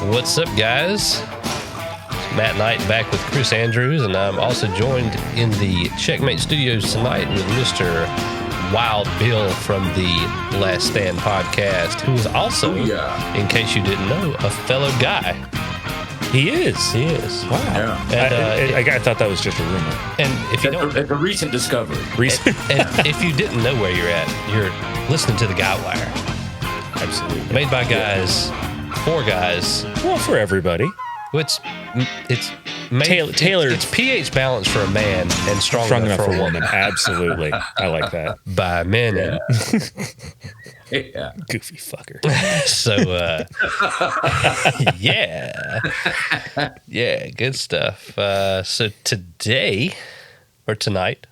What's up, guys? It's Matt Knight back with Chris Andrews, and I'm also joined in the Checkmate Studios tonight with Mr. Wild Bill from the Last Stand podcast, who is also, in case you didn't know, a fellow guy. He is. Wow. Yeah. And, I thought that was just a rumor. And if you don't, a recent discovery. And if you didn't know where you're at, you're listening to the Guy Wire. Absolutely. Made by guys, for guys. Well, for everybody. It's tailored. It's pH balance for a man and strong enough for a woman. Absolutely. I like that. By men. Yeah. Goofy fucker. So, yeah, good stuff. So today, or tonight,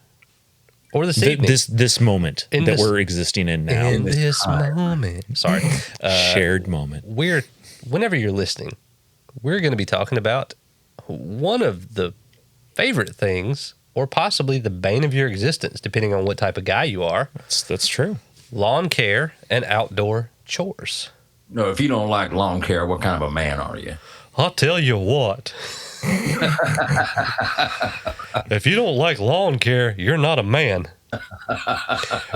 or this evening, this moment that we're existing in now. In this moment. Sorry. Shared moment. Whenever you're listening, we're going to be talking about one of the favorite things, or possibly the bane of your existence, depending on what type of guy you are. That's true. Lawn care and outdoor chores. No, if you don't like lawn care, what kind of a man are you? I'll tell you what. If you don't like lawn care, you're not a man.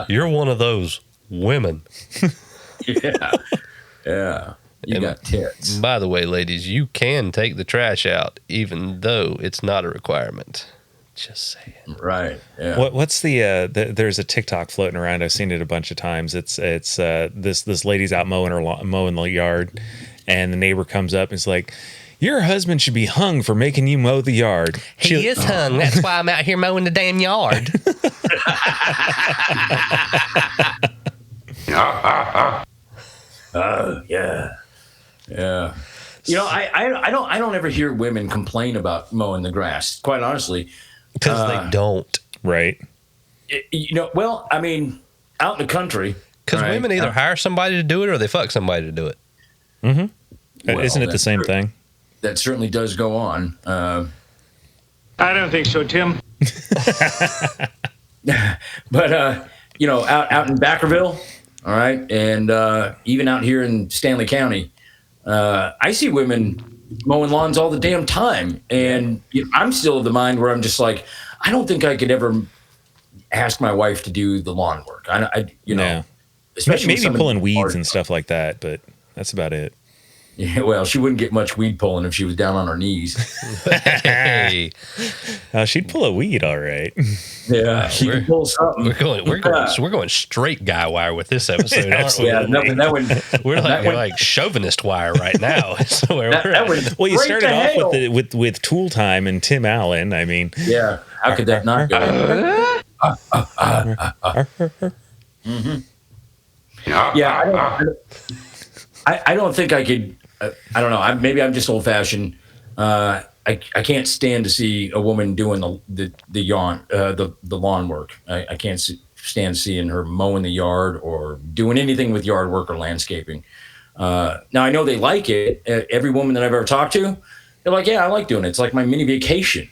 You're one of those women. Yeah. You got tits. By the way, ladies, you can take the trash out, even though it's not a requirement. Just saying. Right. Yeah. What's there's a TikTok floating around. I've seen it a bunch of times. It's this lady's out mowing the yard, and the neighbor comes up and is like, "Your husband should be hung for making you mow the yard." He is hung. That's why I'm out here mowing the damn yard. Yeah. You know, I don't ever hear women complain about mowing the grass. Quite honestly, because they don't. Right. Well, I mean, out in the country. Because women either hire somebody to do it or they fuck somebody to do it. Mm-hmm. Well, isn't it the same thing? That certainly does go on. I don't think so, Tim. But, out in Backerville, all right, and even out here in Stanley County, I see women mowing lawns all the damn time. And I'm still of the mind where I'm just like, I don't think I could ever ask my wife to do the lawn work. Especially maybe pulling weeds and stuff like that, but that's about it. Yeah, well, she wouldn't get much weed pulling if she was down on her knees. Hey. She'd pull a weed, all right. Yeah, she could pull something. We're going straight Guy Wire with this episode. We're like chauvinist wire right now. Well, you started off with Tool Time and Tim Allen. I mean, yeah, how could that not go? Mm-hmm. Yeah, I don't think I could. I don't know. Maybe I'm just old fashioned. I can't stand to see a woman doing the lawn work. I can't stand seeing her mowing the yard or doing anything with yard work or landscaping. Now I know they like it. Every woman that I've ever talked to, they're like, "Yeah, I like doing it. It's like my mini vacation."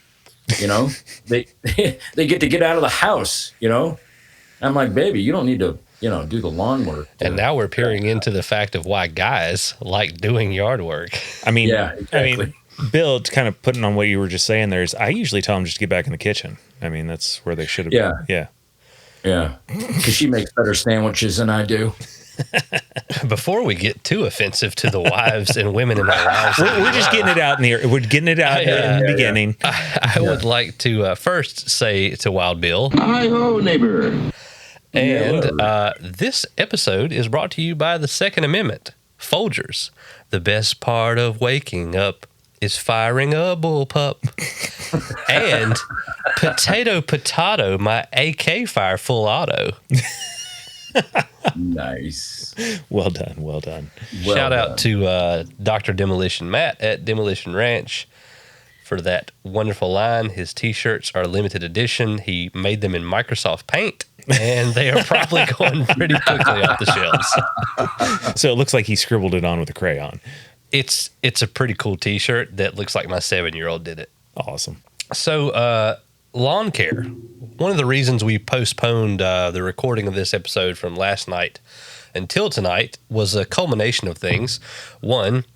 They get to get out of the house. I'm like, baby, you don't need to. Do the lawn work. And now we're peering into the fact of why guys like doing yard work. I mean, yeah, exactly. Bill, kind of putting on what you were just saying there is I usually tell them just to get back in the kitchen. I mean, that's where they should have been. Yeah. Because she makes better sandwiches than I do. Before we get too offensive to the wives and women in our lives, we're just getting it out in the beginning. I would like to first say to Wild Bill, Hi-ho, neighbor. And this episode is brought to you by the Second Amendment. Folgers, the best part of waking up is firing a bullpup. And potato, my AK fire full auto. Nice. Well done. Shout out to Dr. Demolition Matt at Demolition Ranch for that wonderful line. His T-shirts are limited edition. He made them in Microsoft Paint, and they are probably going pretty quickly off the shelves. So it looks like he scribbled it on with a crayon. It's a pretty cool T-shirt that looks like my 7-year-old did it. Awesome. So lawn care. One of the reasons we postponed the recording of this episode from last night until tonight was a culmination of things. One,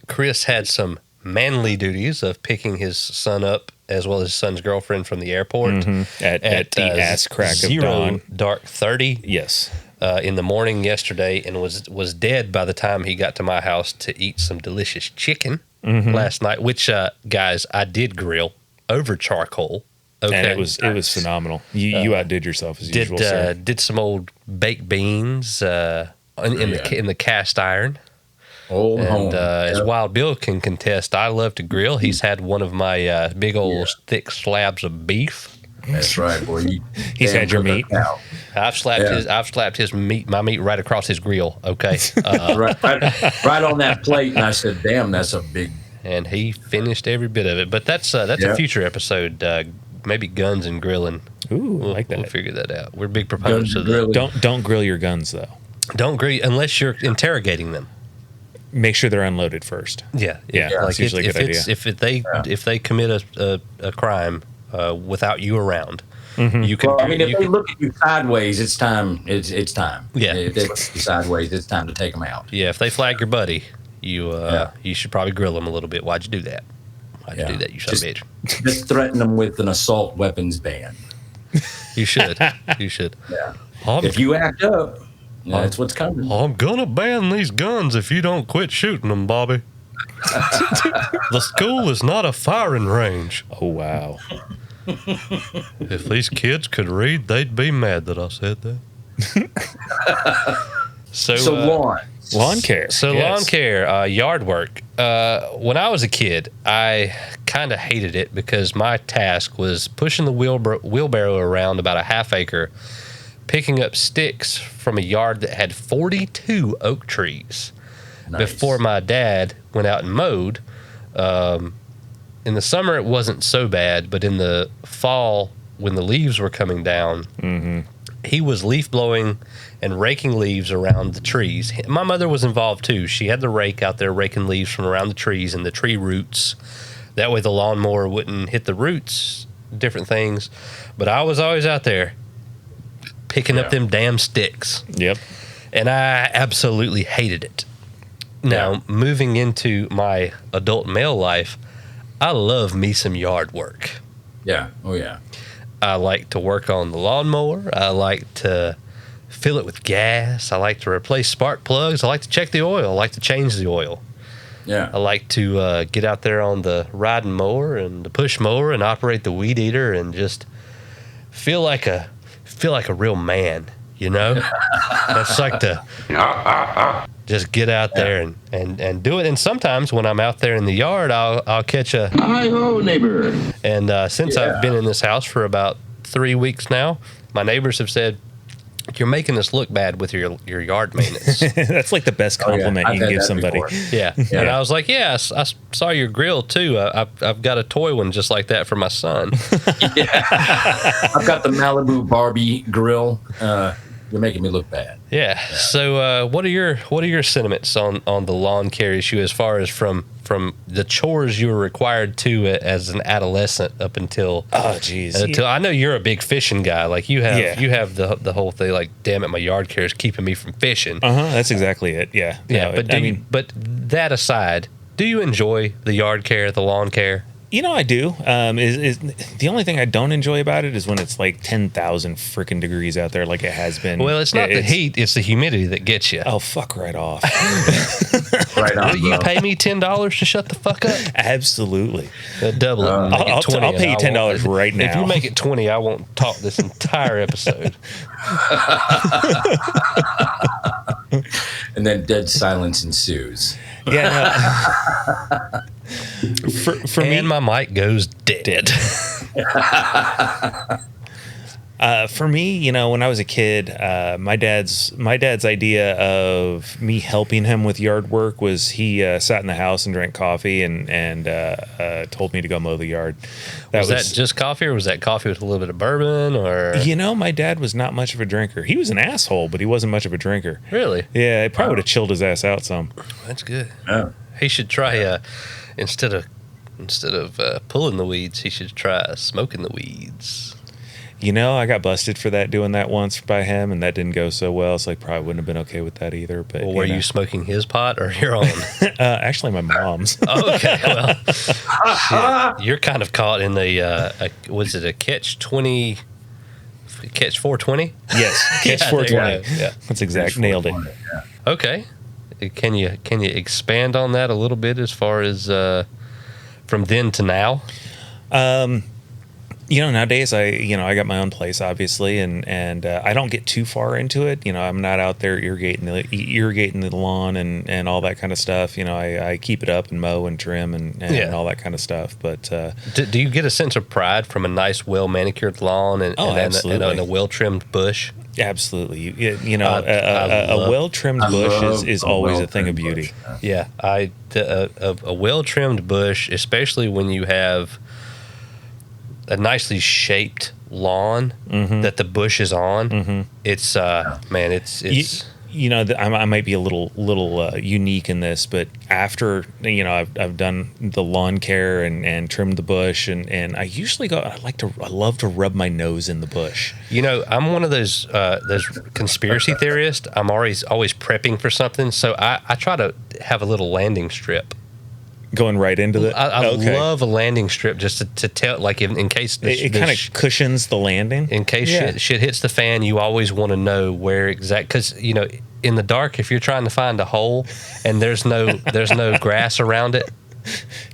Chris had some manly duties of picking his son up as well as his son's girlfriend from the airport at the ass crack of dawn. Dark 30. Yes. In the morning yesterday, and was dead by the time he got to my house to eat some delicious chicken last night, which guys, I did grill over charcoal. Okay. And it was phenomenal. You outdid yourself as usual, sir. Did some old baked beans in the cast iron. Old home. As Wild Bill can contest, I love to grill. He's had one of my big old thick slabs of beef. That's right, boy. He's had your meat. I've slapped his meat, my meat, right across his grill. Okay, right on that plate, and I said, "Damn, that's a big." And he finished every bit of it. But that's a future episode. Maybe guns and grilling. Ooh, I like that. We'll figure that out. We're big proponents of that. Don't grill your guns though. Don't grill unless you're interrogating them. Make sure they're unloaded first. Yeah. Like that's usually a good idea. If they commit a crime without you around, you can. Well, I mean, if they look at you sideways, it's time. It's time. Yeah. If they look at you sideways, it's time to take them out. Yeah. If they flag your buddy, you should probably grill them a little bit. Why'd you do that? Why'd you do that? You son of a bitch. Just threaten them with an assault weapons ban. You should. You should. Yeah. If you act up, that's what's coming. I'm gonna ban these guns if you don't quit shooting them, Bobby. The school is not a firing range. Oh wow! If these kids could read, they'd be mad that I said that. So lawn care. So lawn care, yard work. When I was a kid, I kind of hated it because my task was pushing the wheelbarrow around about a half acre, picking up sticks from a yard that had 42 oak trees. Nice. Before my dad went out and mowed. In the summer, it wasn't so bad, but in the fall, when the leaves were coming down, he was leaf blowing and raking leaves around the trees. My mother was involved too. She had the rake out there raking leaves from around the trees and the tree roots. That way the lawnmower wouldn't hit the roots, different things. But I was always out there picking up them damn sticks. Yep. And I absolutely hated it. Now, moving into my adult male life, I love me some yard work. Yeah. Oh, yeah. I like to work on the lawnmower. I like to fill it with gas. I like to replace spark plugs. I like to check the oil. I like to change the oil. Yeah. I like to get out there on the riding mower and the push mower and operate the weed eater and just feel like a real man, you know? That's like to just get out there and do it. And sometimes when I'm out there in the yard, I'll catch a Hi-ho, neighbor. And since I've been in this house for about 3 weeks now, my neighbors have said, "You're making us look bad with your yard maintenance." That's like the best compliment you can give somebody. Yeah. And I was like, "Yeah, I saw your grill too. I've got a toy one just like that for my son." I've got the Malibu Barbie grill. You're making me look bad. Yeah. So what are your sentiments on the lawn care issue as far as from the chores you were required to as an adolescent up until I know you're a big fishing guy. Like you have the whole thing like, damn it, my yard care is keeping me from fishing. That's exactly it. Yeah. Yeah. No, but that aside, do you enjoy the yard care, the lawn care? You know, I do. Is the only thing I don't enjoy about it is when it's like 10,000 freaking degrees out there, like it has been. Well, it's not the heat; it's the humidity that gets you. Oh, fuck right off! Right on. Will you pay me $10 to shut the fuck up? Absolutely. Double it. I'll pay you $10 right now. If you make it 20, I won't talk this entire episode. And then dead silence ensues. Yeah. For me, and my mic goes dead. For me, you know, when I was a kid, my dad's idea of me helping him with yard work was he sat in the house and drank coffee and told me to go mow the yard. Was that just coffee, or was that coffee with a little bit of bourbon? Or you know, my dad was not much of a drinker. He was an asshole, but he wasn't much of a drinker. Really? Yeah, it probably would have chilled his ass out some. That's good. Yeah. He should try instead of pulling the weeds, he should try smoking the weeds. I got busted for that doing that once by him, and that didn't go so well. So probably wouldn't have been okay with that either. But Well, were you smoking his pot or your own? Actually, my mom's. Okay, well, shit. You're kind of caught in the was it a catch 420? Yes, catch 420. Yeah, that's exact. Nailed it. Yeah. okay. Can you expand on that a little bit as far as from then to now? Nowadays I got my own place, obviously, and I don't get too far into it. I'm not out there irrigating the lawn and all that kind of stuff. I keep it up and mow and trim and all that kind of stuff. But do you get a sense of pride from a nice, well manicured lawn and a well trimmed bush? Absolutely, a well trimmed bush is always a thing of beauty. Yeah, a well trimmed bush, especially when you have a nicely shaped lawn that the bush is on. It's man, it's. I might be a little unique in this, but after I've done the lawn care and trimmed the bush, and I usually I love to rub my nose in the bush. I'm one of those conspiracy theorists. I'm always prepping for something, so I try to have a little landing strip. Going right into the. I love a landing strip just to tell, like in case it kind of cushions the landing. In case shit hits the fan, you always want to know where because in the dark, if you're trying to find a hole and there's no grass around it.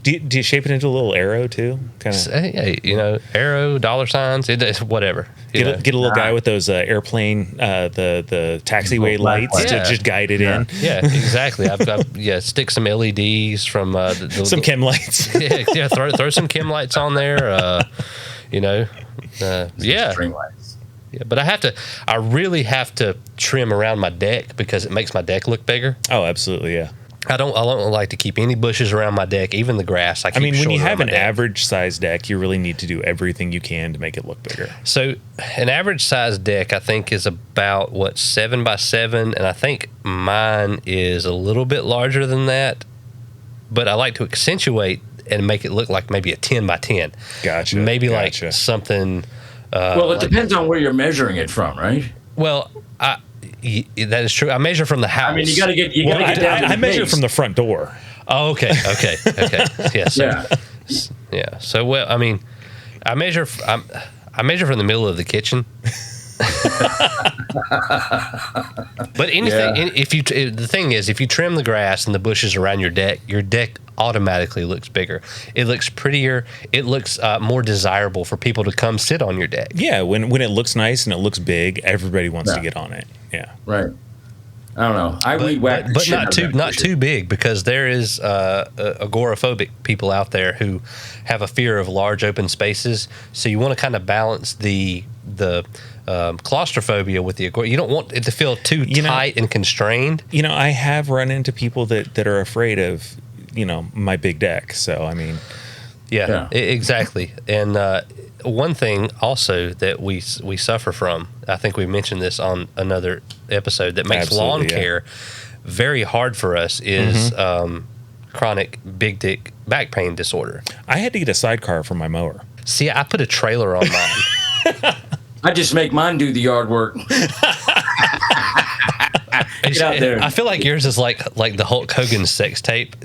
Do you shape it into a little arrow too? Kind of. Arrow, dollar signs, whatever. Get a little guy with those airplane, the taxiway lights to just guide it in. Yeah, exactly. I've stick some LEDs from some chem lights. Throw some chem lights on there. String lights. Yeah, but I really have to trim around my deck because it makes my deck look bigger. Oh, absolutely, yeah. I don't like to keep any bushes around my deck, even the grass. When you have an average size deck, you really need to do everything you can to make it look bigger. So an average size deck, I think, is about 7 by 7, and I think mine is a little bit larger than that. But I like to accentuate and make it look like maybe a 10 by 10. Gotcha. Maybe like something. It depends on where you're measuring it from, right? Well, that is true. I measure from the house. I mean, you got to get down to the I measure base. from the front door. Oh, okay. Yes. Yeah. So, I measure from the middle of the kitchen. But anything, the thing is, if you trim the grass and the bushes around your deck automatically looks bigger. It looks prettier. It looks more desirable for people to come sit on your deck. Yeah, when it looks nice and it looks big, everybody wants to get on it. Yeah, right. I don't know. Weed whack, but not too big, because there is agoraphobic people out there who have a fear of large open spaces. So you want to kind of balance the claustrophobia with the agora. You don't want it to feel too tight and constrained. I have run into people that are afraid of my big deck. So yeah. Exactly. And one thing also that we suffer from, I think we mentioned this on another episode, that makes lawn care very hard for us is chronic big dick back pain disorder. I had to get a sidecar for my mower. See, I put a trailer on mine. I just make mine do the yard work. Get out there. I feel like yours is like the Hulk Hogan sex tape.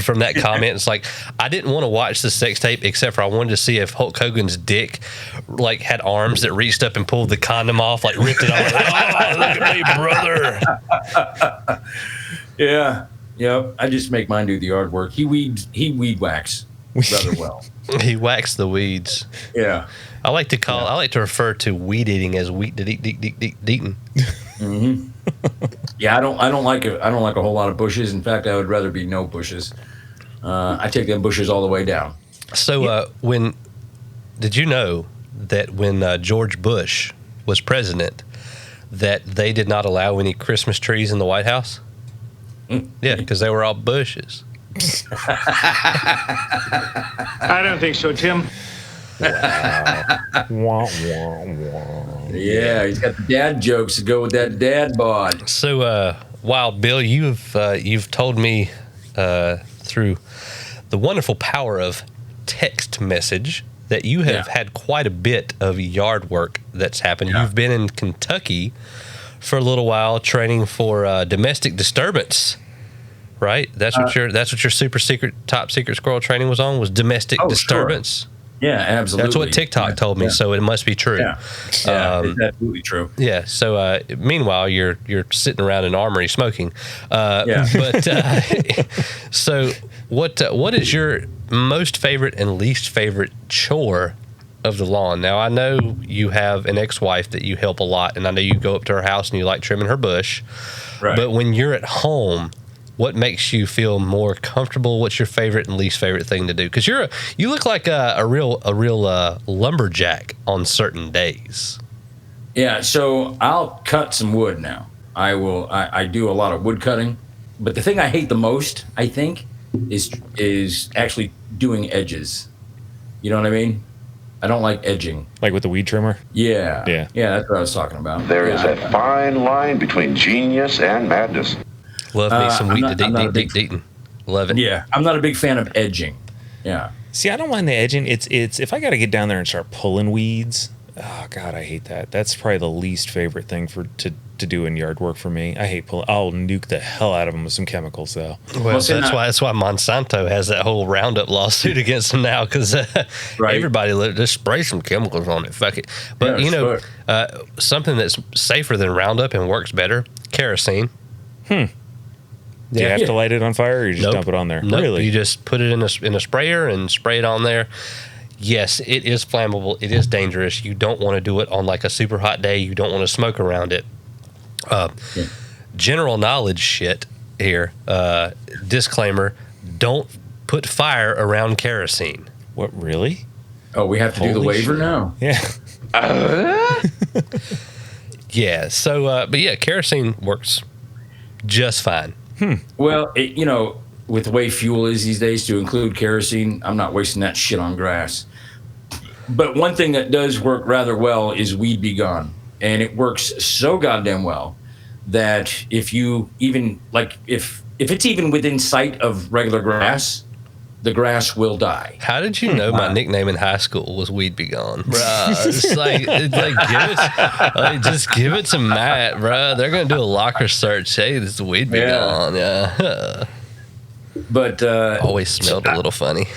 From that comment, it's like, I didn't want to watch the sex tape except for I wanted to see if Hulk Hogan's dick had arms that reached up and pulled the condom off, ripped it off. Oh, look at me, brother. Yeah. Yep. I just make mine do the yard work. He weed whacks rather well. He whacks the weeds. Yeah. I like to refer to weed eating as wheat eating. Mm-hmm. Yeah, I don't like a whole lot of bushes. In fact, I would rather be no bushes. I take them bushes all the way down. So did you know that when George Bush was president, that they did not allow any Christmas trees in the White House? Yeah, because they were all bushes. I don't think so, Tim. Wow. Yeah, he's got the dad jokes to go with that dad bod. So, Wild Bill, you've told me through the wonderful power of text message that you have had quite a bit of yard work that's happened. Yeah. You've been in Kentucky for a little while training for domestic disturbance, right? That's what your super secret, top secret squirrel training was on, was domestic disturbance. Sure. Yeah, absolutely. That's what TikTok told me, so it must be true. Yeah, it's absolutely true. Yeah. So, meanwhile, you're sitting around an armory smoking. Yeah. But so, what is your most favorite and least favorite chore of the lawn? Now, I know you have an ex-wife that you help a lot, and I know you go up to her house and you like trimming her bush. Right. But when you're at home, what makes you feel more comfortable? What's your favorite and least favorite thing to do? Because you look like a real lumberjack on certain days. Yeah, so I'll cut some wood now. I do a lot of wood cutting, but the thing I hate the most, I think, is actually doing edges. You know what I mean? I don't like edging. Like with the weed trimmer? Yeah. Yeah. Yeah, that's what I was talking about. There is a fine line between genius and madness. Love me some I'm wheat not- to I'm not a deep, big- deep. Love it. Yeah, I'm not a big fan of edging. Yeah. See, I don't mind the edging. It's if I got to get down there and start pulling weeds, oh God, I hate that. That's probably the least favorite thing to do in yard work for me. I hate pulling. I'll nuke the hell out of them with some chemicals, though. Well, that's why Monsanto has that whole Roundup lawsuit against them now, because Right. everybody just spray some chemicals on it. Fuck it. But Yeah, something that's safer than Roundup and works better, kerosene. Do you have to light it on fire, or you just Nope. dump it on there? Nope. Really? You just put it in a sprayer and spray it on there. Yes, it is flammable. It is dangerous. You don't want to do it on like a super hot day. You don't want to smoke around it. General knowledge shit here. Disclaimer: don't put fire around kerosene. What, really? Oh, we have to do the Holy waiver shit. now? Yeah. Yeah. So, but yeah, kerosene works just fine. Well, with the way fuel is these days, to include kerosene, I'm not wasting that shit on grass. But one thing that does work rather well is Weed Be Gone. And it works so goddamn well that if you even, like, if it's even within sight of regular grass, the grass will die. How did you know my nickname in high school was Weed Be Gone, bruh? Just give it to Matt, bruh. They're gonna do a locker search. Hey, this is Weed Be Gone. Yeah. But Always smelled a little funny.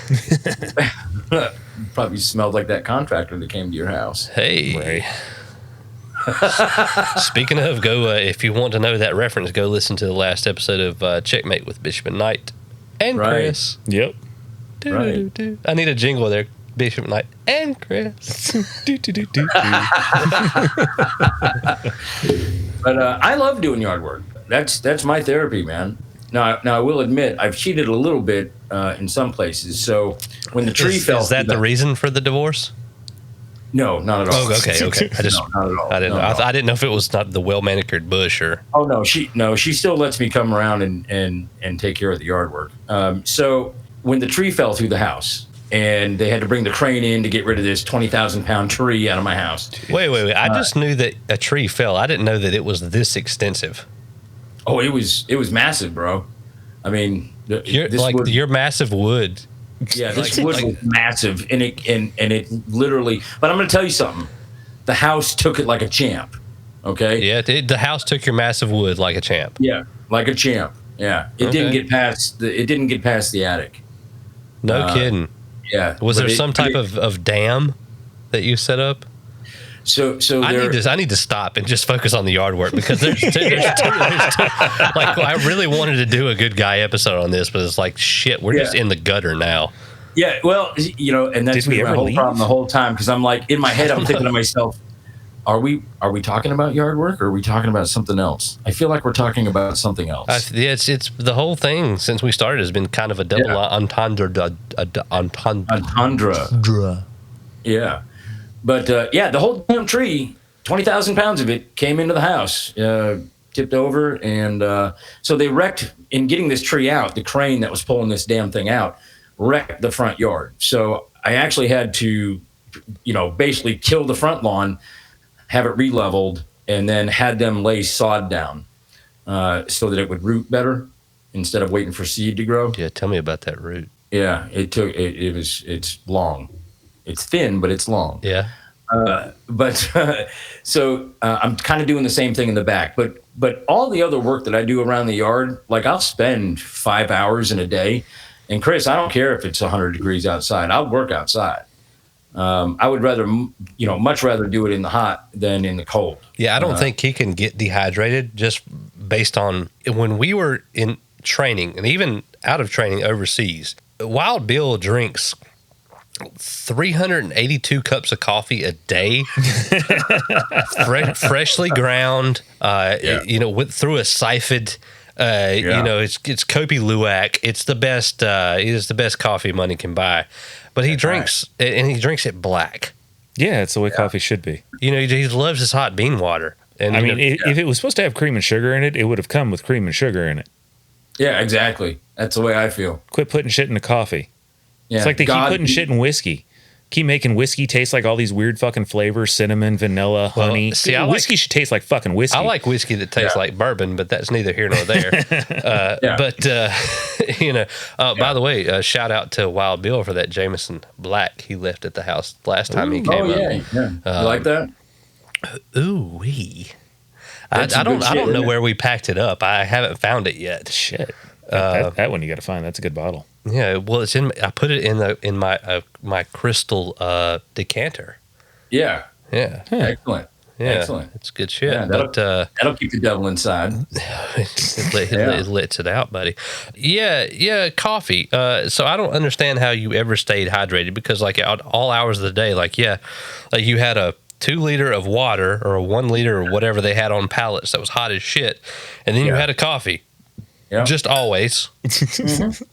probably smelled like that contractor that came to your house. Hey. Right. Speaking of, go if you want to know that reference, go listen to the last episode of Checkmate with Bishop and Knight and Right. Chris. Yep. Do. I need a jingle there. Bishop Knight and Chris. But I love doing yard work. That's my therapy, man. Now I will admit I've cheated a little bit in some places. So when the tree fell, Is that the reason for the divorce? No, not at all. Oh, okay. I just No, not at all. I didn't No, know. no. I didn't know if it was not the well manicured bush or. Oh no, she still lets me come around and take care of the yard work. So when the tree fell through the house and they had to bring the crane in to get rid of this 20,000-pound tree out of my house. Wait. I just knew that a tree fell. I didn't know that it was this extensive. Oh, it was massive, bro. I mean, Your massive wood. Yeah, this wood was massive, and it literally. But I'm going to tell you something. The house took it like a champ. Okay. Yeah, the house took your massive wood like a champ. Yeah, like a champ. Yeah, it didn't get past the attic. No kidding. Yeah. Was but there some type of dam that you set up? So I need to stop and just focus on the yard work, because there's two. Like, I really wanted to do a good guy episode on this, but it's like, shit, we're just in the gutter now. Yeah, well, and that's Did we been my ever whole leave? problem the whole time, because I'm like, in my head, I'm thinking to myself, are we talking about yard work, or are we talking about something else? I feel like we're talking about something else. Yeah, it's the whole thing since we started has been kind of a double entendre. Entendre. Yeah. But the whole damn tree, 20,000 pounds of it, came into the house, tipped over. And so they wrecked, in getting this tree out, the crane that was pulling this damn thing out wrecked the front yard. So I actually had to, basically kill the front lawn, have it re-leveled, and then had them lay sod down so that it would root better instead of waiting for seed to grow. Yeah, tell me about that root. Yeah, it's long. It's thin, but it's long. Yeah. So I'm kind of doing the same thing in the back. But all the other work that I do around the yard, like I'll spend 5 hours in a day. And Chris, I don't care if it's 100 degrees outside. I'll work outside. I would rather, much rather do it in the hot than in the cold. Yeah, I don't think he can get dehydrated just based on when we were in training and even out of training overseas. Wild Bill drinks 382 cups of coffee a day, freshly ground, through a siphoned. It's Kopi Luwak. It's the best. It is the best coffee money can buy. But he drinks, and he drinks it black. Yeah, it's the way coffee should be. He loves his hot bean water. And if it was supposed to have cream and sugar in it, it would have come with cream and sugar in it. Yeah, exactly. That's the way I feel. Quit putting shit into coffee. Yeah, it's like they keep putting shit in whiskey. Keep making whiskey taste like all these weird fucking flavors: cinnamon, vanilla, honey. Whiskey should taste like fucking whiskey. I like whiskey that tastes like bourbon, but that's neither here nor there. By the way, shout out to Wild Bill for that Jameson Black he left at the house last time he came up. Yeah. You like that? Ooh wee. I don't know where we packed it up. I haven't found it yet. Shit. That one you got to find. That's a good bottle. Yeah, well, it's in. I put it in my crystal decanter. Yeah. Yeah. Excellent. Yeah. Excellent. It's good shit. Yeah, that'll keep the devil inside. It lets it out, buddy. Yeah. Coffee. So I don't understand how you ever stayed hydrated because, like, at all hours of the day, like you had a 2 liter of water or a 1 liter or whatever they had on pallets that was hot as shit, and then you had a coffee. Yeah. Just always. Mm-hmm.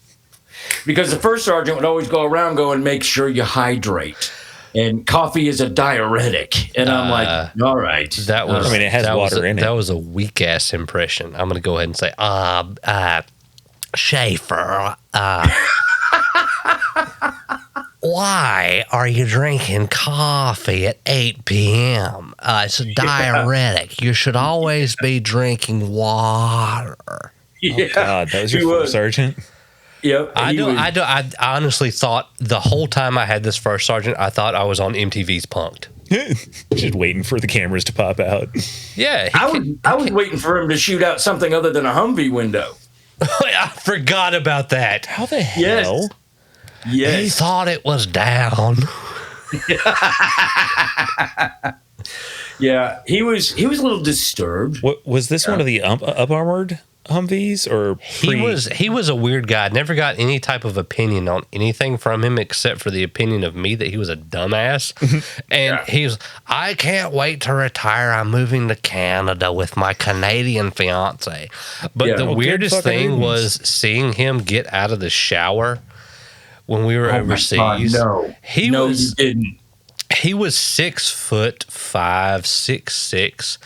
Because the first sergeant would always go around going, make sure you hydrate. And coffee is a diuretic. And I'm like, all right. That was, it has water in it. That was a weak ass impression. I'm going to go ahead and say, Schaefer, why are you drinking coffee at 8 p.m.? It's a diuretic. You should always be drinking water. Yeah. Oh, God, that was your first sergeant? Yep. I honestly thought the whole time I had this first sergeant, I thought I was on MTV's Punk'd. Just waiting for the cameras to pop out. Yeah. I was waiting for him to shoot out something other than a Humvee window. I forgot about that. How the hell? Yes. He thought it was down. Yeah, he was a little disturbed. What was this one of the up armored Humvees or he was a weird guy. Never got any type of opinion on anything from him except for the opinion of me that he was a dumbass. And he was, I can't wait to retire. I'm moving to Canada with my Canadian fiance. But the weirdest thing was seeing him get out of the shower when we were overseas. God, no, you didn't. He was 6'5", 6'6".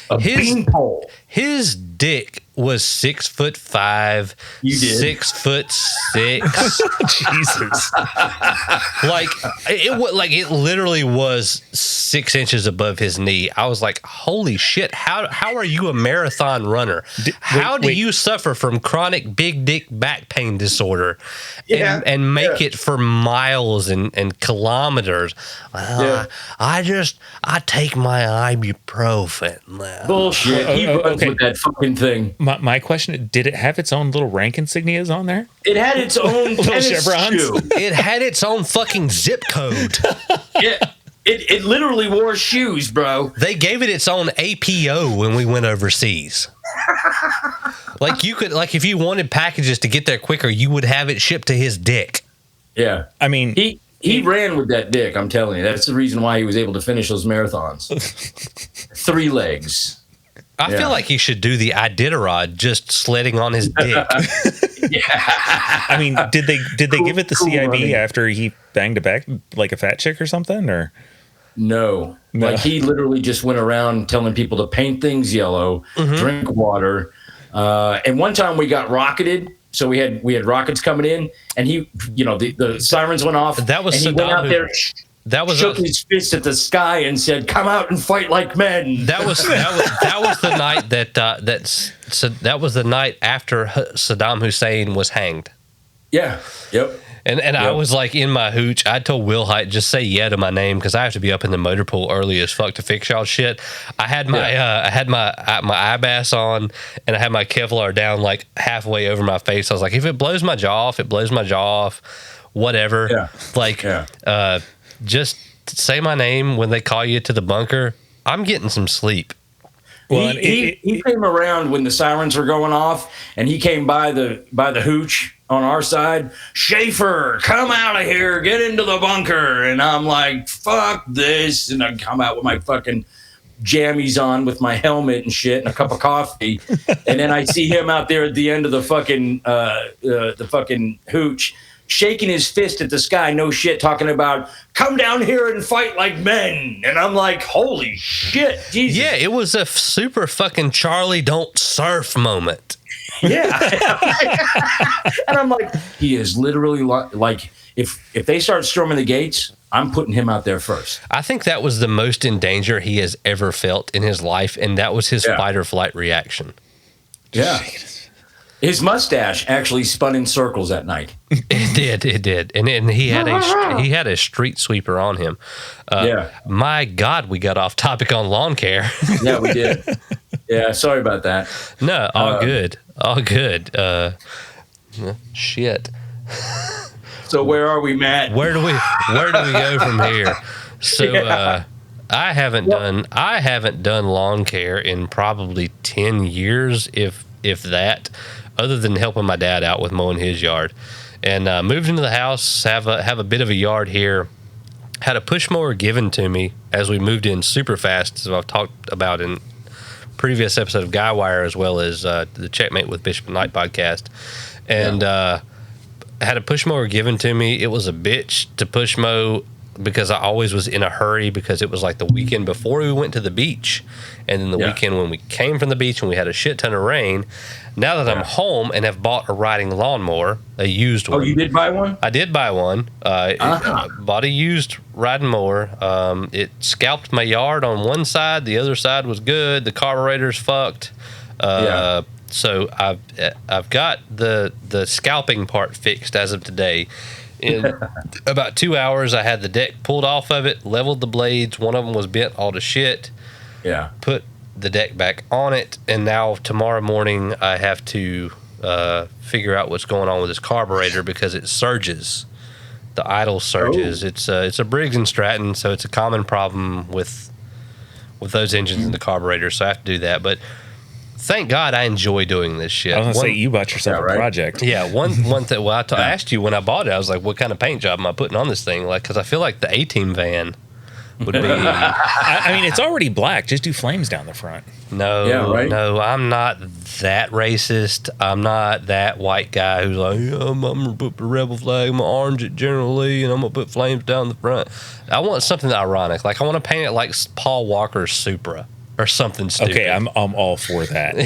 A beanpole. His dick was 6'5", you did. 6'6". Jesus. It literally was 6 inches above his knee. I was like, holy shit, how are you a marathon runner? How do you suffer from chronic big dick back pain disorder and make it for miles and kilometers? Well, I take my ibuprofen now. Bullshit. He runs with that fucking thing. My question, did it have its own little rank insignias on there? It had its own tennis chevrons? shoe. It had its own fucking zip code. It literally wore shoes, bro. They gave it its own APO when we went overseas. You could, if you wanted packages to get there quicker, you would have it shipped to his dick. Yeah. I mean, he ran with that dick, I'm telling you. That's the reason why he was able to finish those marathons. 3 legs. I feel like he should do the Iditarod, just sledding on his dick. I mean, did they give it the CIB after he banged it back like a fat chick or something, or no? Like he literally just went around telling people to paint things yellow, drink water, and one time we got rocketed. So we had rockets coming in, and he, the sirens went off. That was and he went out there. Shook his fist at the sky and said, "Come out and fight like men." That was the night that was the night after Saddam Hussein was hanged. Yeah. Yep. And I was like in my hooch. I told Will Height, just say yeah to my name because I have to be up in the motor pool early as fuck to fix y'all shit. I had my my eye bass on, and I had my Kevlar down like halfway over my face. I was like, if it blows my jaw off, it blows my jaw off. Whatever. Yeah. Like, just say my name when they call you to the bunker. I'm getting some sleep. Well, he came around when the sirens were going off, and he came by the hooch on our side. Schaefer, come out of here, get into the bunker. And I'm like, fuck this. And I come out with my fucking jammies on with my helmet and shit and a cup of coffee. And then I see him out there at the end of the fucking hooch, shaking his fist at the sky, no shit, talking about, come down here and fight like men. And I'm like, holy shit, Jesus. Yeah, it was a super fucking Charlie don't surf moment. Yeah. And I'm like, he is literally like, if they start storming the gates, I'm putting him out there first. I think that was the most in danger he has ever felt in his life, and that was his fight or flight reaction. Yeah. His mustache actually spun in circles at night. It did. And he had a street sweeper on him. My God, we got off topic on lawn care. Yeah, we did. Yeah, sorry about that. No, all good. Shit. So where are we, Matt? Where do we go from here? So I haven't done lawn care in probably 10 years, if that, other than helping my dad out with mowing his yard. And moved into the house, have a bit of a yard here. Had a push mower given to me as we moved in super fast, as I've talked about in previous episode of Guywire, as well as the Checkmate with Bishop and Knight podcast. And had a push mower given to me. It was a bitch to push mow because I always was in a hurry because it was like the weekend before we went to the beach, and then the weekend when we came from the beach and we had a shit ton of rain. Now that I'm home and have bought a riding lawnmower, a used one. Oh, you did buy one? I did buy one. Bought a used riding mower. It scalped my yard on one side. The other side was good. The carburetor's fucked. So I've got the scalping part fixed as of today. In about 2 hours, I had the deck pulled off of it, leveled the blades. One of them was bent all to shit. Yeah. Put the deck back on it, and now tomorrow morning I have to figure out what's going on with this carburetor because it surges. The idle surges. It's a Briggs and Stratton, so it's a common problem with those engines and the carburetor. So I have to do that, but. Thank God I enjoy doing this shit. I was going to say, you bought yourself a project. Yeah, one thing. Well, I asked you when I bought it, I was like, what kind of paint job am I putting on this thing? Like, because I feel like the A-Team van would be. I mean, it's already black. Just do flames down the front. No, I'm not that racist. I'm not that white guy who's like, I'm going to put the rebel flag, I'm going to orange it generally, and I'm going to put flames down the front. I want something ironic. Like, I want to paint it like Paul Walker's Supra. Or something stupid. Okay, I'm all for that.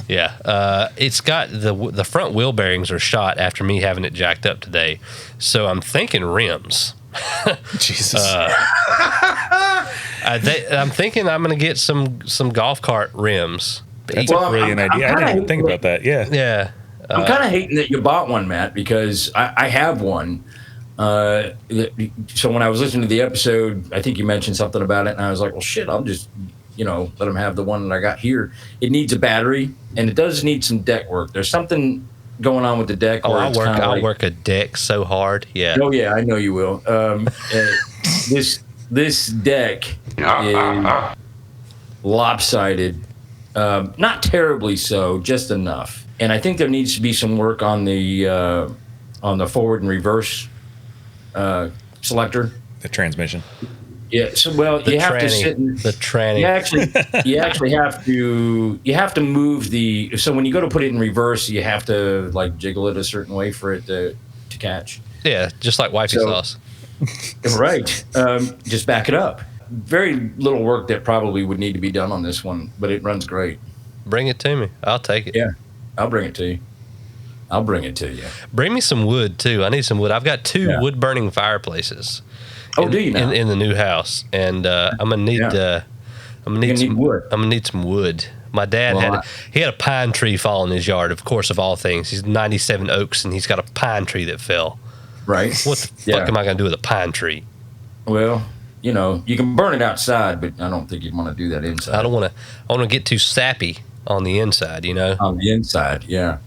Yeah. It's got the front wheel bearings are shot after me having it jacked up today, so I'm thinking rims. Jesus. I'm thinking I'm going to get some golf cart rims. That's a brilliant idea. I didn't even think about that. Yeah. I'm kind of hating that you bought one, Matt, because I have one. So when I was listening to the episode, I think you mentioned something about it, and I was like, well, shit, I'll just, let them have the one that I got here. It needs a battery, and it does need some deck work. There's something going on with the deck. I'll work a deck so hard. Yeah. Oh, yeah, I know you will. This deck is lopsided. Not terribly so, just enough. And I think there needs to be some work on the forward and reverse selector, the transmission. Yeah. So you have to sit in the tranny. You actually have to move the. So when you go to put it in reverse, you have to like jiggle it a certain way for it to catch. Yeah, just like wifey sauce. Right. Just back it up. Very little work that probably would need to be done on this one, but it runs great. Bring it to me. I'll take it. Yeah, I'll bring it to you. Bring me some wood too. I need some wood. I've got two wood burning fireplaces. Oh, do you now? In the new house, and I'm gonna need wood. I'm gonna need some wood. My dad Well, he had a pine tree fall in his yard, of course, of all things. He's 97 oaks, and he's got a pine tree that fell. right. What the fuck am I going to do with a pine tree? Well, you can burn it outside, but I don't think you'd want to do that inside. I want to get too sappy on the inside, On the inside, yeah.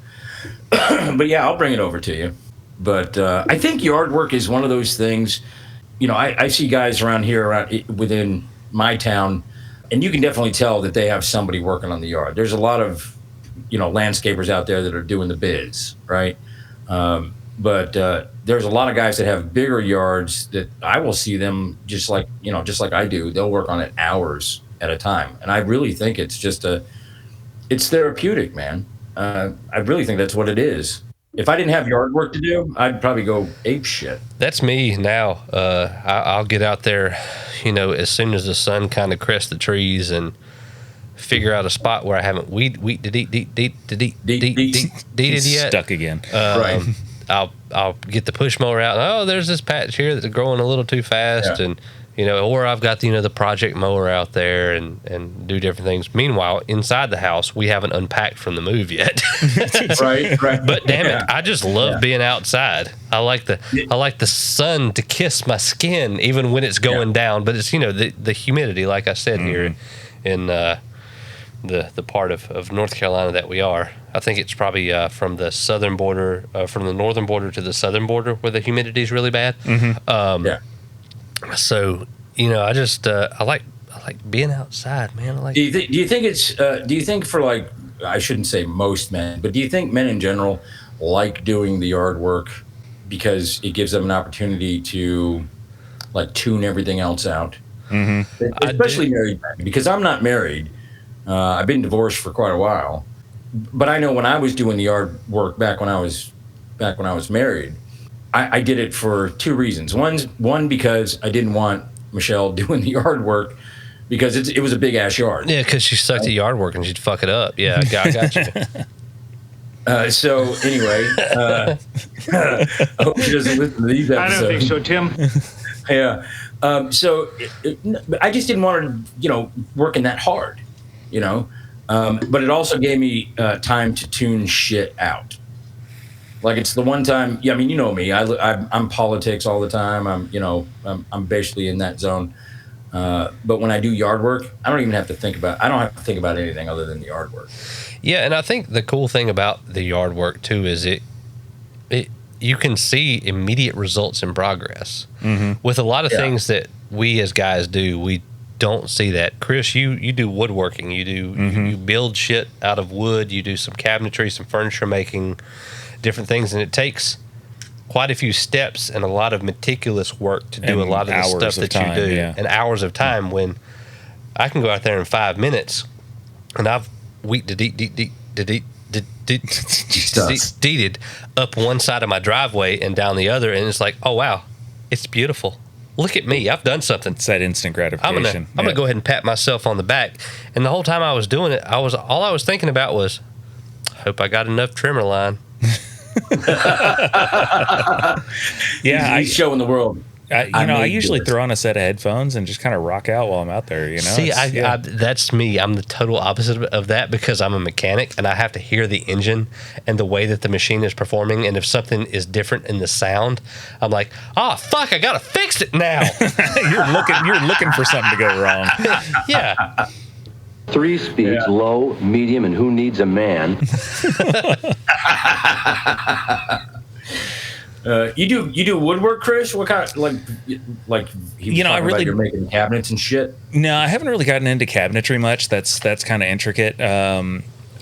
But yeah, I'll bring it over to you. But I think yard work is one of those things. I see guys around here within my town, and you can definitely tell that they have somebody working on the yard. There's a lot of landscapers out there that are doing the biz, right? But there's a lot of guys that have bigger yards that I will see them just like I do. They'll work on it hours at a time, and I really think it's it's therapeutic, man. I really think that's what it is. If I didn't have yard work to do, I'd probably go ape shit. That's me now. I'll get out there, as soon as the sun kind of crests the trees and figure out a spot where I haven't weeded yet. Stuck again. Right. I'll get the push mower out. Oh, there's this patch here that's growing a little too fast, and or I've got the project mower out there and do different things. Meanwhile, inside the house, we haven't unpacked from the move yet. Right. But damn it, I just love being outside. I like the sun to kiss my skin even when it's going down. But it's the humidity, like I said here in the part of North Carolina that we are. I think it's probably from the southern border, from the northern border to the southern border, where the humidity is really bad. So I just I like being outside, man. Do you think for I shouldn't say most men, but do you think men in general like doing the yard work because it gives them an opportunity to tune everything else out? Especially married men, because I'm not married. I've been divorced for quite a while, but I know when I was doing the yard work back when I was married, I did it for two reasons. One, because I didn't want Michelle doing the yard work because it was a big ass yard. Yeah, because she sucked at yard work and she'd fuck it up. Yeah, I got you. So anyway, I hope she doesn't listen to these episodes. I don't think so, Tim. Yeah. So I just didn't want her, working that hard, but it also gave me time to tune shit out. It's the one time. Yeah, I mean, you know me. I'm politics all the time. I'm basically in that zone. But when I do yard work, I don't have to think about anything other than the yard work. Yeah, and I think the cool thing about the yard work too is you can see immediate results in progress. With a lot of things that we as guys do, we don't see that. Chris, you do woodworking. You build shit out of wood. You do some cabinetry, some furniture making, different things, and it takes quite a few steps and a lot of meticulous work to do a lot of the stuff that you do, and hours of time. When I can go out there in 5 minutes, and I've deeded up one side of my driveway and down the other, and it's like, oh wow, it's beautiful. Look at me, I've done something. It's that instant gratification. I'm gonna go ahead and pat myself on the back. And the whole time I was doing it, all I was thinking about was, hope I got enough trimmer line. Yeah, he's showing the world. I usually throw on a set of headphones and just kind of rock out while I'm out there. See, that's me. I'm the total opposite of that because I'm a mechanic and I have to hear the engine and the way that the machine is performing. And if something is different in the sound, I'm like, oh fuck, I gotta fix it now. You're looking for something to go wrong. Yeah. 3 speeds, low, medium, and who needs a man? You do woodwork, Chris? What kind of you're making cabinets and shit? No, I haven't really gotten into cabinetry much. That's kind of intricate.